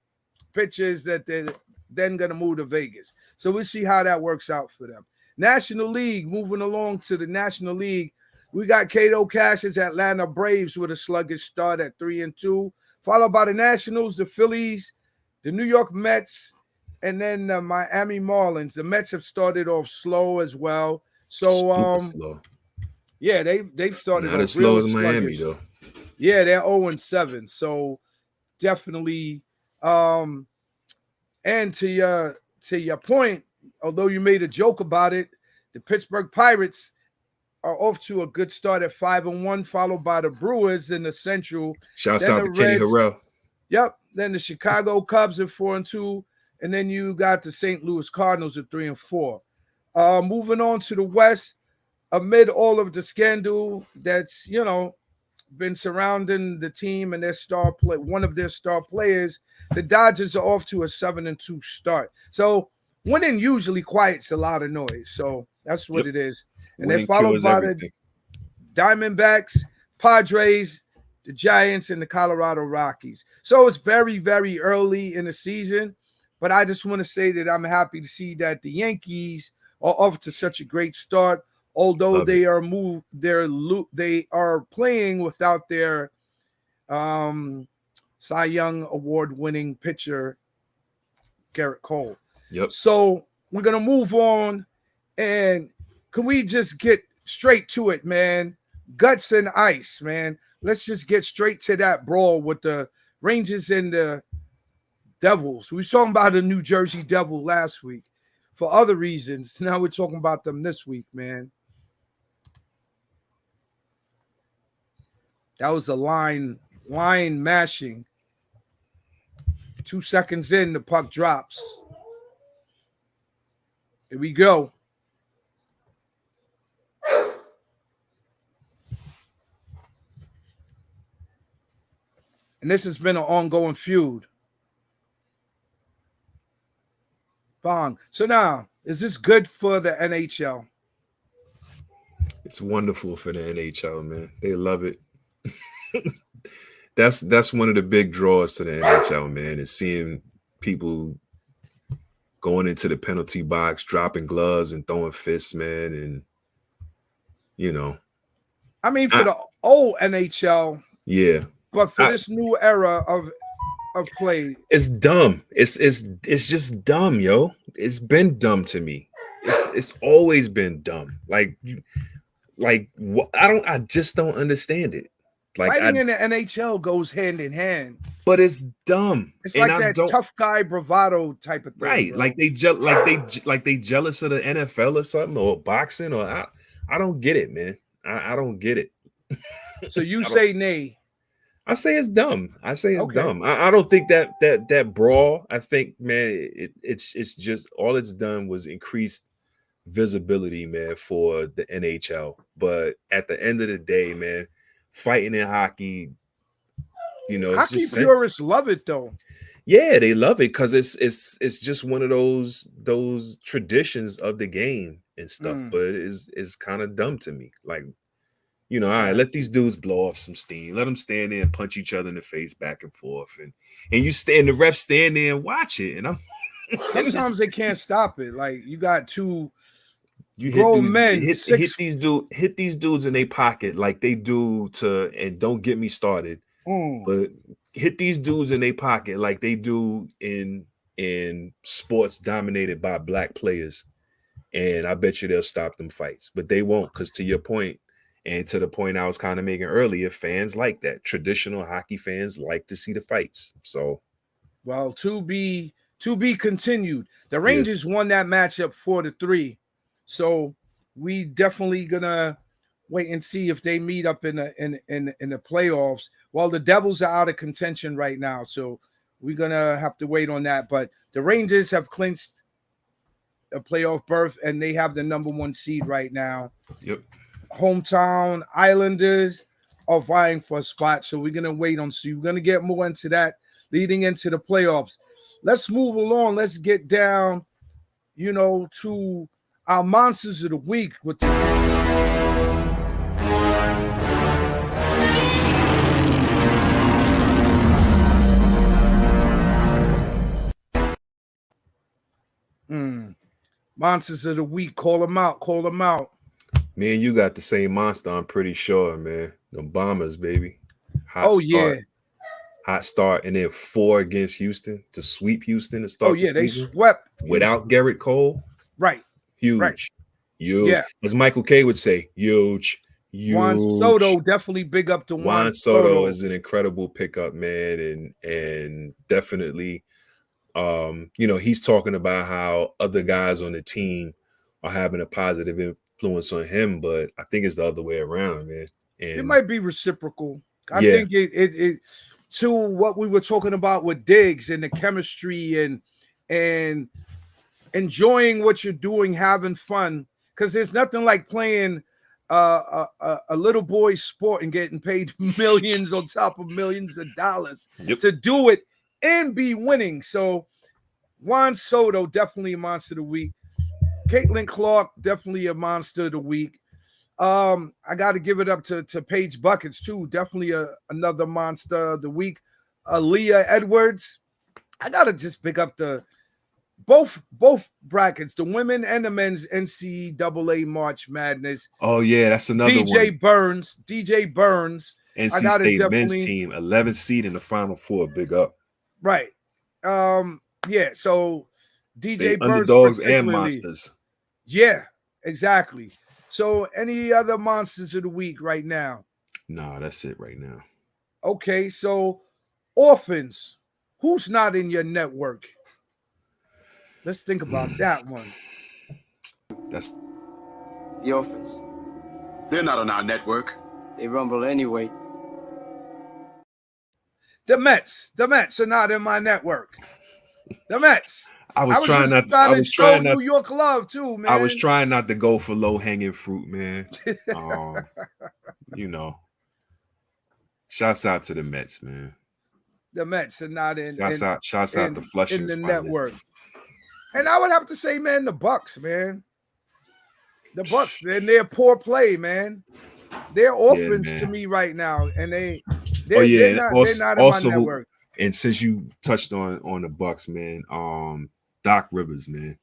Speaker 1: picture is that they're then gonna move to Vegas. So we'll see how that works out for them. National League, moving along to the National League. We got Cato Cash's Atlanta Braves with a sluggish start at 3-2, followed by the Nationals, the Phillies, the New York Mets, and then the Miami Marlins. The Mets have started off slow as well. So,
Speaker 2: slow.
Speaker 1: Yeah, they've started
Speaker 2: not
Speaker 1: off
Speaker 2: as slow
Speaker 1: real
Speaker 2: as Miami,
Speaker 1: sluggish.
Speaker 2: though.
Speaker 1: Yeah, they're 0-7. So definitely, and to your point, although you made a joke about it, the Pittsburgh Pirates are off to a good start at 5-1, followed by the Brewers in the Central.
Speaker 2: Shouts out to Kenny Harrell.
Speaker 1: Yep. Then the Chicago Cubs at 4-2, and then you got the St. Louis Cardinals at 3-4. Moving on to the West, amid all of the scandal that's been surrounding the team and their one of their star players, the Dodgers are off to a 7-2 start. So winning usually quiets a lot of noise. So that's what it is. And they're followed by the Diamondbacks, Padres, the Giants, and the Colorado Rockies. So it's very, very early in the season, but I just want to say that I'm happy to see that the Yankees are off to such a great start, although they are playing without their Cy Young Award-winning pitcher, Garrett Cole.
Speaker 2: Yep.
Speaker 1: So we're going to move on, and can we just get straight to it, man? Guts and ice, man. Let's just get straight to that brawl with the Rangers and the Devils. We were talking about the New Jersey Devil last week for other reasons. Now we're talking about them this week, man. That was a line mashing. 2 seconds in, the puck drops. Here we go. And this has been an ongoing feud. Bong. So now, is this good for the NHL?
Speaker 2: It's wonderful for the NHL, man. They love it. That's one of the big draws to the NHL, man, is seeing people going into the penalty box, dropping gloves and throwing fists, man, and
Speaker 1: I mean, for the old NHL,
Speaker 2: yeah.
Speaker 1: But for this new era of play,
Speaker 2: it's dumb. It's just dumb, yo. It's been dumb to me. It's always been dumb. I just don't understand it.
Speaker 1: Fighting in the NHL goes hand in hand,
Speaker 2: but it's dumb.
Speaker 1: It's like that tough guy bravado type of thing,
Speaker 2: right? Bro. Like they jealous of the NFL or something, or boxing, or I don't get it, man. I don't get it.
Speaker 1: So you say nay?
Speaker 2: I say it's dumb. I say it's dumb. I don't think that brawl. I think, man, it's just all it's done was increased visibility, man, for the NHL. But at the end of the day, man, fighting in hockey,
Speaker 1: hockey purists love it though.
Speaker 2: Yeah, they love it because it's just one of those traditions of the game and stuff. But it's kind of dumb to me. Like, all right, let these dudes blow off some steam. Let them stand there and punch each other in the face back and forth, and the refs stand there and watch it. And
Speaker 1: sometimes they can't stop it. Like you got two
Speaker 2: You
Speaker 1: Grown men,
Speaker 2: hit these dudes in their pocket like they do to, and don't get me started, but hit these dudes in their pocket like they do in sports dominated by black players, and I bet you they'll stop them fights. But they won't, because to your point, and to the point I was kind of making earlier, fans like that. Traditional hockey fans like to see the fights. So,
Speaker 1: well, to be continued. The Rangers won that matchup 4-3, so we definitely gonna wait and see if they meet up in the playoffs. Well, the Devils are out of contention right now, so we're gonna have to wait on that. But the Rangers have clinched a playoff berth, and they have the number 1 seed right now.
Speaker 2: Yep.
Speaker 1: Hometown Islanders are vying for a spot, so we're gonna wait on. So we're gonna get more into that leading into the playoffs. Let's move along. Let's get down, to our monsters of the week with the monsters of the week. Call them out.
Speaker 2: Me and you got the same monster, I'm pretty sure, man. The Bombers, baby. Hot start, and then 4 against Houston to sweep Houston to start the
Speaker 1: they
Speaker 2: season
Speaker 1: swept
Speaker 2: without
Speaker 1: Houston.
Speaker 2: Garrett Cole.
Speaker 1: Right.
Speaker 2: Huge.
Speaker 1: Right.
Speaker 2: Huge.
Speaker 1: Yeah.
Speaker 2: As Michael K would say, huge.
Speaker 1: Juan Soto, definitely big up to Juan
Speaker 2: Soto is an incredible pickup, man, and definitely, he's talking about how other guys on the team are having a positive influence on him, but I think it's the other way around, man. And
Speaker 1: it might be reciprocal. I think it to what we were talking about with Diggs and the chemistry and enjoying what you're doing, having fun, because there's nothing like playing a little boy's sport and getting paid millions on top of millions of dollars to do it and be winning. So Juan Soto, definitely a monster of the week. Caitlin Clark, definitely a monster of the week. I got to give it up to Paige Buckets too. Definitely another monster of the week. Aaliyah Edwards. I got to just pick up the both brackets, the women and the men's NCAA March Madness.
Speaker 2: Oh yeah, that's another
Speaker 1: DJ
Speaker 2: one.
Speaker 1: DJ Burns.
Speaker 2: NC State men's team, 11th seed in the Final Four. Big up.
Speaker 1: Right. Yeah. So DJ Burns,
Speaker 2: underdogs and monsters.
Speaker 1: Yeah, exactly. So any other monsters of the week right now?
Speaker 2: No, that's it right now.
Speaker 1: Okay, so orphans. Who's not in your network? Let's think about that one.
Speaker 2: That's
Speaker 4: the orphans.
Speaker 5: They're not on our network.
Speaker 4: They rumble anyway.
Speaker 1: The Mets are not in my network. The Mets.
Speaker 2: I was trying not
Speaker 1: New York love too, man.
Speaker 2: I was trying not to go for low hanging fruit, man. Shouts out to the Mets, man.
Speaker 1: The Mets are not in.
Speaker 2: Shouts out to Flushing's
Speaker 1: in the network. And I would have to say, man, the Bucks, man. The Bucks, they're poor play, man. They're orphans to me right now, and they're not in my network.
Speaker 2: And since you touched on the Bucks, man, Doc Rivers, man,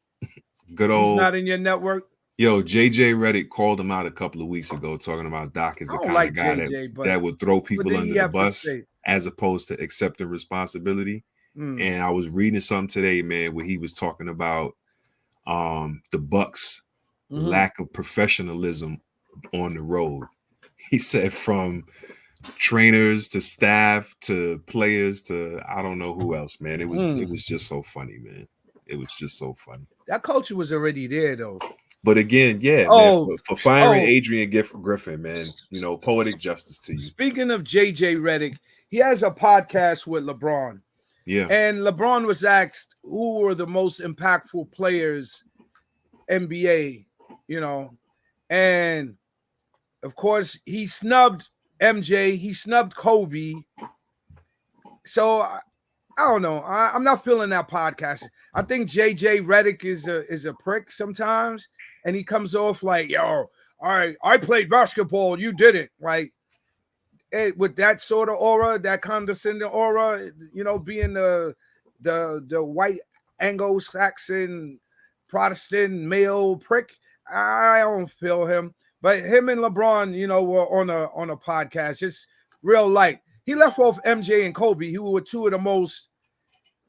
Speaker 2: good old.
Speaker 1: He's not in your network.
Speaker 2: Yo, JJ Redick called him out a couple of weeks ago, talking about Doc is the kind of guy that would throw people under the bus as opposed to accepting responsibility. And I was reading something today, man, where he was talking about the Bucks' lack of professionalism on the road. He said from trainers to staff to players to I don't know who else, man. It was just so funny, man. It was just so funny.
Speaker 1: That culture was already there, though.
Speaker 2: But again, man, for firing Adrian Griffin, man, poetic justice to you.
Speaker 1: Speaking of JJ Redick, he has a podcast with LeBron.
Speaker 2: Yeah.
Speaker 1: And LeBron was asked who were the most impactful players NBA, and of course he snubbed MJ, he snubbed Kobe. So I don't know. I'm not feeling that podcast. I think JJ Redick is a prick sometimes, and he comes off like, yo, I played basketball, you didn't. Like with that sort of aura, that condescending aura, being the white Anglo-Saxon Protestant male prick. I don't feel him. But him and LeBron, were on a podcast. It's real light. He left off MJ and Kobe, who were two of the most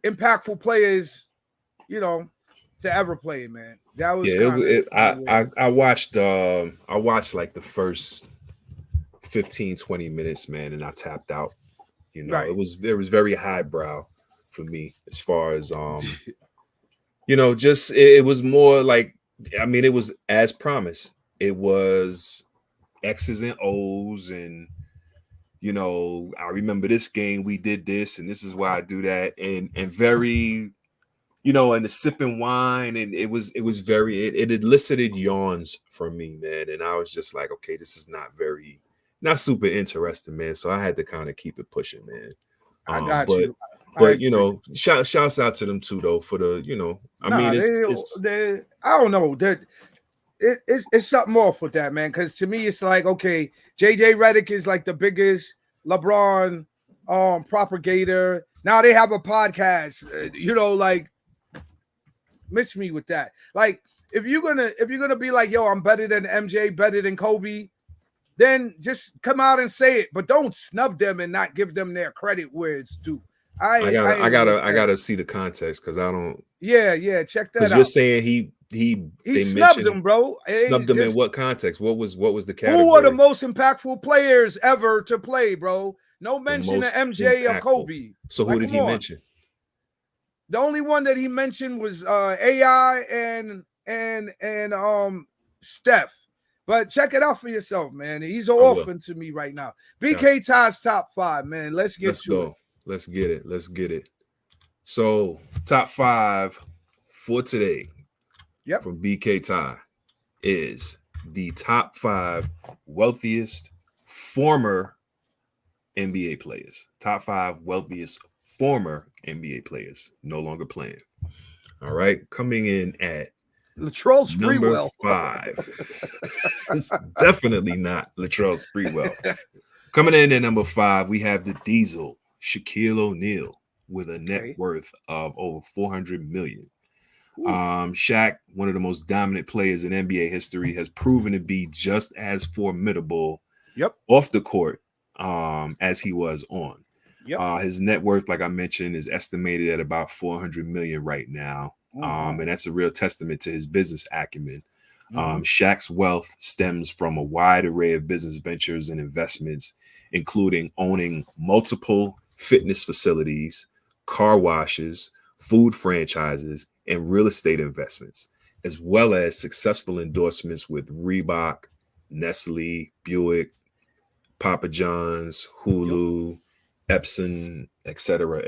Speaker 1: impactful players, to ever play, man. That was
Speaker 2: Yeah,
Speaker 1: kind of weird.
Speaker 2: I watched like the first 15, 20 minutes, man, and I tapped out.
Speaker 1: Right.
Speaker 2: It was very highbrow for me as far as just it was more like, I mean, it was as promised. It was X's and O's, and I remember this game, we did this, and this is why I do that, and very, and the sipping wine, and it elicited yawns from me, man, and I was just like, okay, this is not super interesting, man. So I had to kind of keep it pushing, man.
Speaker 1: I got
Speaker 2: but,
Speaker 1: you.
Speaker 2: But shouts out to them too, though, for the I mean,
Speaker 1: I don't know that. It's something off with that, man. Because to me, it's like, okay, JJ Redick is like the biggest LeBron propagator. Now they have a podcast, like, miss me with that. Like, if you're gonna be like, yo, I'm better than MJ, better than Kobe, then just come out and say it. But don't snub them and not give them their credit where it's due. I
Speaker 2: gotta see the context, because I don't.
Speaker 1: Yeah, check that out.
Speaker 2: You're saying he
Speaker 1: snubbed them, bro.
Speaker 2: Snubbed them in what context? What was the category?
Speaker 1: Who are the most impactful players ever to play, bro? No mention of MJ or Kobe.
Speaker 2: So who did he mention?
Speaker 1: The only one that he mentioned was AI and Steph. But check it out for yourself, man. He's an orphan to me right now. BK Ty's top 5, man. Let's go.
Speaker 2: It. Let's get it. So top 5 for today.
Speaker 1: Yep.
Speaker 2: From BK Ty is the top 5 wealthiest former NBA players. Top 5 wealthiest former NBA players, no longer playing. All right, coming in at
Speaker 1: Latrell Sprewell.
Speaker 2: Number 5. It's definitely not Latrell Sprewell. Coming in at number 5, we have the Diesel, Shaquille O'Neal, with a net worth of over $400 million. Shaq, one of the most dominant players in NBA history, has proven to be just as formidable off the court as he was on. His net worth, like I mentioned, is estimated at about $400 million right now. And that's a real testament to his business acumen. Shaq's wealth stems from a wide array of business ventures and investments, including owning multiple fitness facilities, car washes, food franchises, and real estate investments, as well as successful endorsements with Reebok, Nestle, Buick, Papa John's, Hulu, Epson, etc.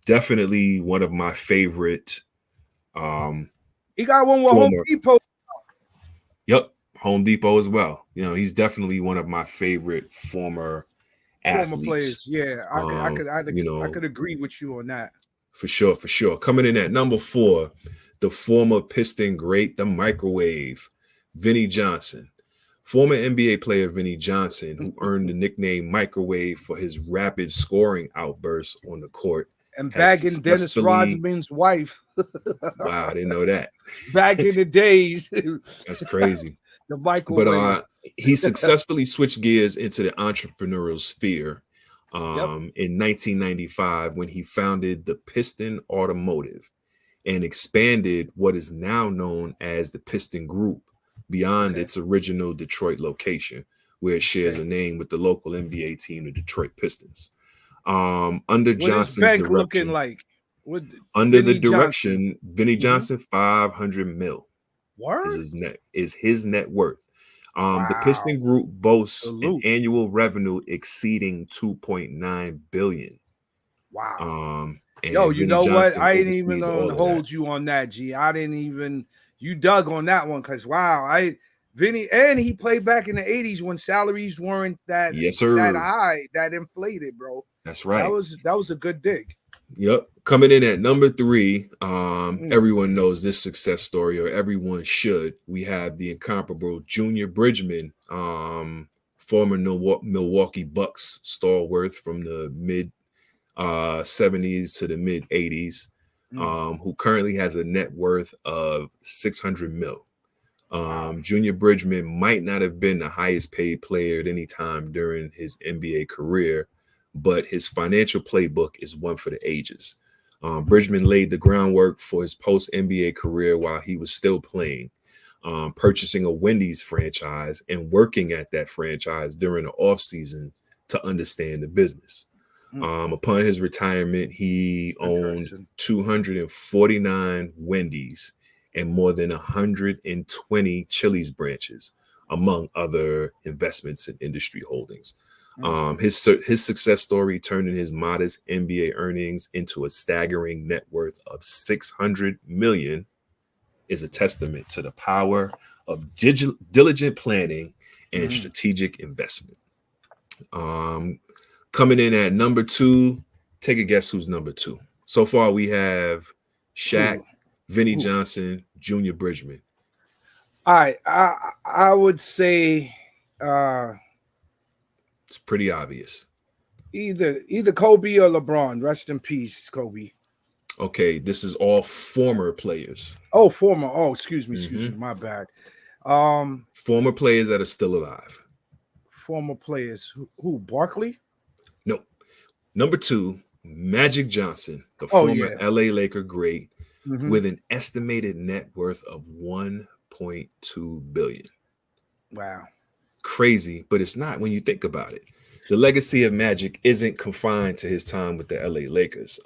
Speaker 2: Definitely one of my favorite.
Speaker 1: He got one with Home Depot.
Speaker 2: Yep, Home Depot as well. He's definitely one of my favorite former athletes.
Speaker 1: Players. Yeah, I could agree with you on that.
Speaker 2: For sure. Coming in at number 4, the former Piston great, the microwave, Vinnie Johnson. Former NBA player Vinnie Johnson, who earned the nickname Microwave for his rapid scoring outbursts on the court.
Speaker 1: And bagging Dennis Rodman's wife.
Speaker 2: Wow, I didn't know that.
Speaker 1: Back in the days.
Speaker 2: That's crazy.
Speaker 1: The microwave.
Speaker 2: But he successfully switched gears into the entrepreneurial sphere in 1995 when he founded the Piston Automotive and expanded what is now known as the Piston Group beyond its original Detroit location, where it shares a name with the local NBA team, the Detroit Pistons. Under Johnson's direction, looking like? Under the direction, Vinnie Johnson, 500 mil is his net worth. The Piston Group boasts an annual revenue exceeding $2.9 billion.
Speaker 1: Wow. Yo, you know what? I didn't even hold you on that, G. I didn't even. You dug on that one because Vinny, and he played back in the 80s when salaries weren't that high, that inflated, bro.
Speaker 2: That's right.
Speaker 1: That was a good dig.
Speaker 2: Yep. Coming in at number 3, everyone knows this success story, or everyone should. We have the incomparable Junior Bridgman, former Milwaukee Bucks stalwart from the mid 70s to the mid 80s. who currently has a net worth of 600 mil. Junior Bridgman might not have been the highest paid player at any time during his NBA career, but his financial playbook is one for the ages. Bridgman laid the groundwork for his post-NBA career while he was still playing, purchasing a Wendy's franchise and working at that franchise during the off seasons to understand the business. Upon his retirement, he owned 249 Wendy's and more than 120 Chili's branches, among other investments and industry holdings. His success story, turning his modest NBA earnings into a staggering net worth of $600 million, is a testament to the power of diligent planning and strategic investment. Coming in at number 2, take a guess who's number 2. So far, we have Shaq, Vinnie Johnson, Junior Bridgman.
Speaker 1: All right, I would say
Speaker 2: it's pretty obvious.
Speaker 1: Either Kobe or LeBron. Rest in peace, Kobe.
Speaker 2: Okay, this is all former players.
Speaker 1: Oh, former. Oh, excuse me. My bad.
Speaker 2: Former players that are still alive.
Speaker 1: Former players. Who? Barkley?
Speaker 2: No. Number 2, Magic Johnson, the former LA Laker great, with an estimated net worth of $1.2 billion.
Speaker 1: Wow.
Speaker 2: Crazy, but it's not when you think about it. The legacy of Magic isn't confined to his time with the LA Lakers.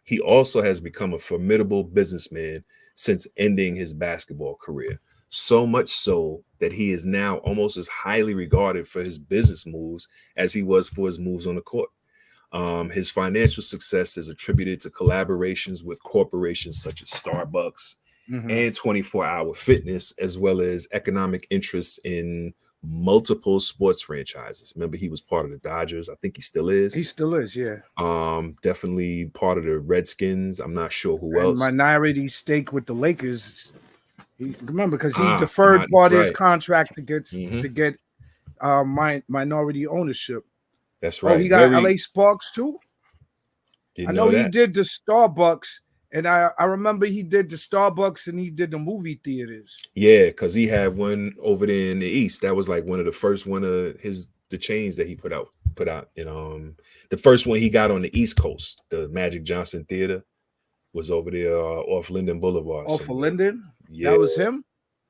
Speaker 2: He also has become a formidable businessman since ending his basketball career. So much so that he is now almost as highly regarded for his business moves as he was for his moves on the court. His financial success is attributed to collaborations with corporations such as Starbucks and 24-Hour Fitness, as well as economic interests in multiple sports franchises. Remember, he was part of the Dodgers. I think he still is.
Speaker 1: He still is, yeah.
Speaker 2: Definitely part of the Redskins. I'm not sure who else.
Speaker 1: Minority stake with the Lakers. Remember, because he deferred part of his contract to get minority ownership.
Speaker 2: That's right.
Speaker 1: Oh, he got LA Sparks too.
Speaker 2: I know
Speaker 1: he did the Starbucks, and I remember he did the Starbucks and he did the movie theaters.
Speaker 2: Yeah, because he had one over there in the East. That was like one of the first one of the chains that he put out. And the first one he got on the East Coast, the Magic Johnson Theater, was over there off Linden Boulevard.
Speaker 1: Off of Linden?
Speaker 2: Yeah.
Speaker 1: That was him?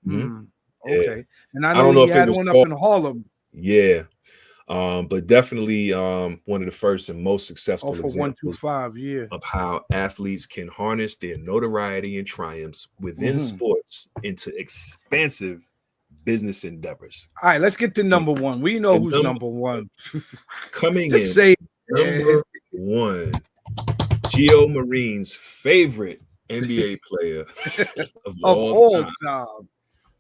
Speaker 1: Okay.
Speaker 2: Yeah.
Speaker 1: And I know he had one up in Harlem.
Speaker 2: Yeah. But definitely one of the first and most successful examples of how athletes can harness their notoriety and triumphs within sports into expansive business endeavors.
Speaker 1: All right, let's get to number 1. We know who's number 1.
Speaker 2: Coming Just in number 1, Gio Marine's favorite NBA player of all time.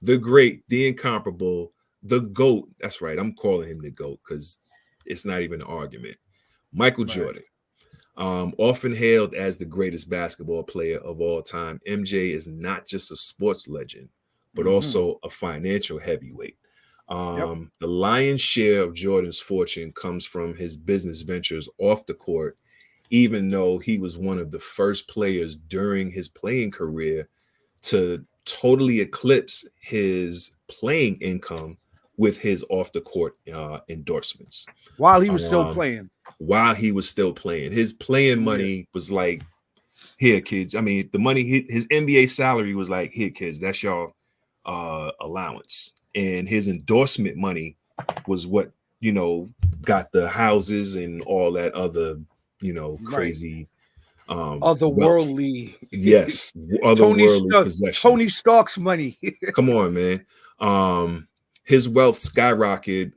Speaker 2: The great, the incomparable, the GOAT. That's right. I'm calling him the GOAT because it's not even an argument. Michael Jordan. Often hailed as the greatest basketball player of all time, MJ is not just a sports legend, but also a financial heavyweight. The lion's share of Jordan's fortune comes from his business ventures off the court, even though he was one of the first players during his playing career to totally eclipse his playing income with his off the court endorsements.
Speaker 1: While he was still playing.
Speaker 2: While he was still playing. His playing money was like, here, kids. I mean, the money, his NBA salary was like, here, kids, that's your allowance. And his endorsement money was what, got the houses and all that other, crazy
Speaker 1: otherworldly.
Speaker 2: Yes, otherworldly possessions.
Speaker 1: Tony Stark's money.
Speaker 2: Come on, man. His wealth skyrocketed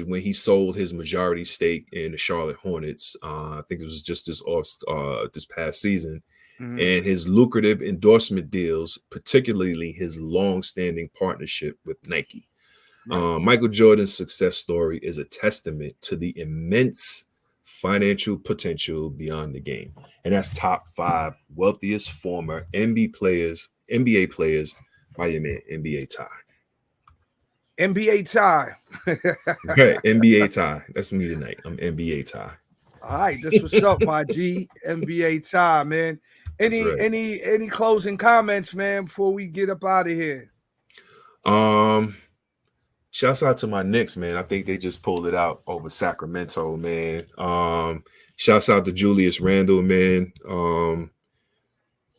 Speaker 2: when he sold his majority stake in the Charlotte Hornets. I think it was just this past season. And his lucrative endorsement deals, particularly his long-standing partnership with Nike. Michael Jordan's success story is a testament to the immense financial potential beyond the game. And that's top 5 wealthiest former NBA players by your man, NBA Tie.
Speaker 1: NBA Tie.
Speaker 2: Right, NBA Tie. That's me tonight. I'm NBA Tie.
Speaker 1: All right, this what's up, my G. NBA Tie, man. Any closing comments, man, before we get up out of here?
Speaker 2: Shouts out to my Knicks, man. I think they just pulled it out over Sacramento, man. Shouts out to Julius Randle, man.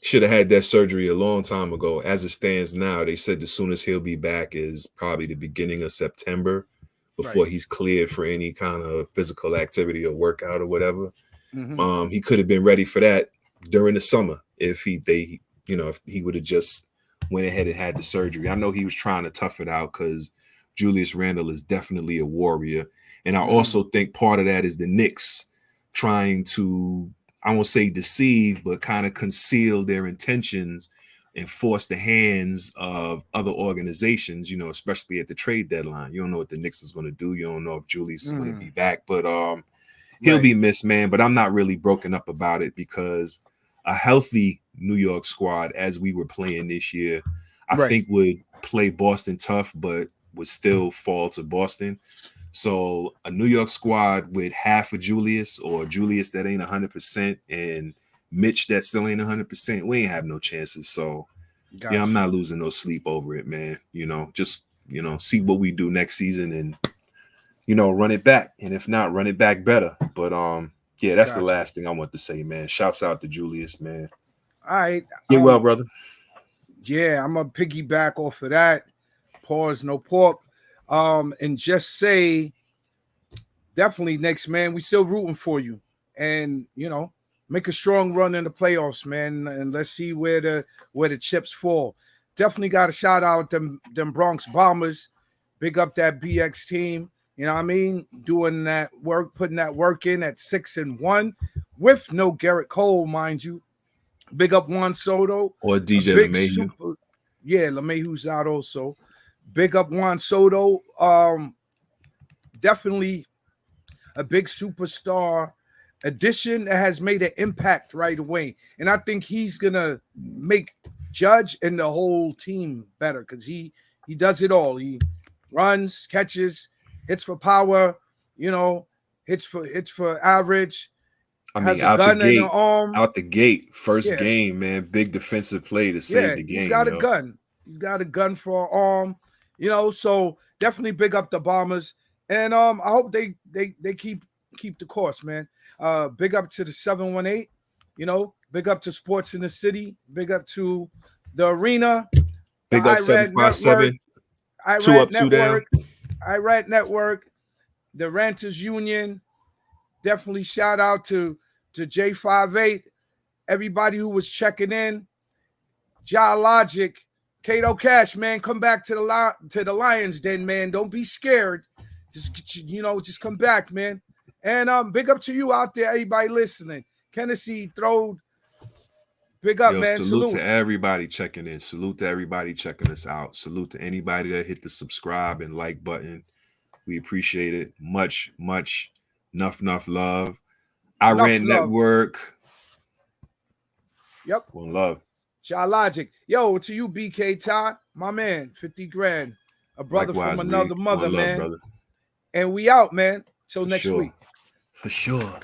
Speaker 2: Should have had that surgery a long time ago. As it stands now, they said the soonest he'll be back is probably the beginning of September before he's cleared for any kind of physical activity or workout or whatever.
Speaker 1: Mm-hmm.
Speaker 2: He could have been ready for that during the summer if he would have just went ahead and had the surgery. I know he was trying to tough it out because Julius Randle is definitely a warrior. And I also think part of that is the Knicks trying to, I won't say deceive, but kind of conceal their intentions and force the hands of other organizations, especially at the trade deadline. You don't know what the Knicks is going to do. You don't know if Julius is going to be back, but he'll be missed, man. But I'm not really broken up about it because a healthy New York squad, as we were playing this year, I think would play Boston tough, but would still fall to Boston. So a New York squad with half of Julius or Julius that ain't 100% and Mitch that still ain't 100%, we ain't have no chances. So yeah, I'm not losing no sleep over it, man. Just see what we do next season and run it back. And if not, run it back better. But yeah, that's the last thing I want to say, man. Shouts out to Julius, man.
Speaker 1: All right.
Speaker 2: Get well, brother.
Speaker 1: Yeah, I'm gonna piggyback off of that. Pause, no pork. And just say, definitely next, man. We still rooting for you, and make a strong run in the playoffs, man. And let's see where the chips fall. Definitely got to shout out them Bronx Bombers. Big up that BX team. You know what I mean? Doing that work, putting that work in at 6-1 with no Garrett Cole, mind you. Big up Juan Soto
Speaker 2: or DJ LeMahieu.
Speaker 1: Yeah, LeMahieu's out also. Big up Juan Soto. Definitely a big superstar addition that has made an impact right away. And I think he's going to make Judge and the whole team better because he does it all. He runs, catches, hits for power, hits for average.
Speaker 2: I mean,
Speaker 1: has a gun in the arm.
Speaker 2: Out the gate, first game, man. Big defensive play to save the game.
Speaker 1: He's got a gun. He's got a gun for an arm. So definitely big up the Bombers. And I hope they keep the course, man. Big up to the 718, big up to Sports in the City, big up to the Arena,
Speaker 2: big up 757,
Speaker 1: Two Up, Two Down, Iraq Network, the Ranters Union. Definitely shout out to J58, everybody who was checking in. Ja Logic, Kato Cash, man, come back to the Lions Den, man. Don't be scared. Just come back, man. And big up to you out there, everybody listening. Tennessee Throwed. Big up, man.
Speaker 2: Salute to everybody checking in. Salute to everybody checking us out. Salute to anybody that hit the subscribe and like button. We appreciate it. Much enough love. Iran Network.
Speaker 1: Yep.
Speaker 2: One love.
Speaker 1: Ja Logic. Yo, to you, BK Ty, my man, 50 grand. A brother from another mother, man. Brother. And we out, man. Till next week.
Speaker 2: For sure.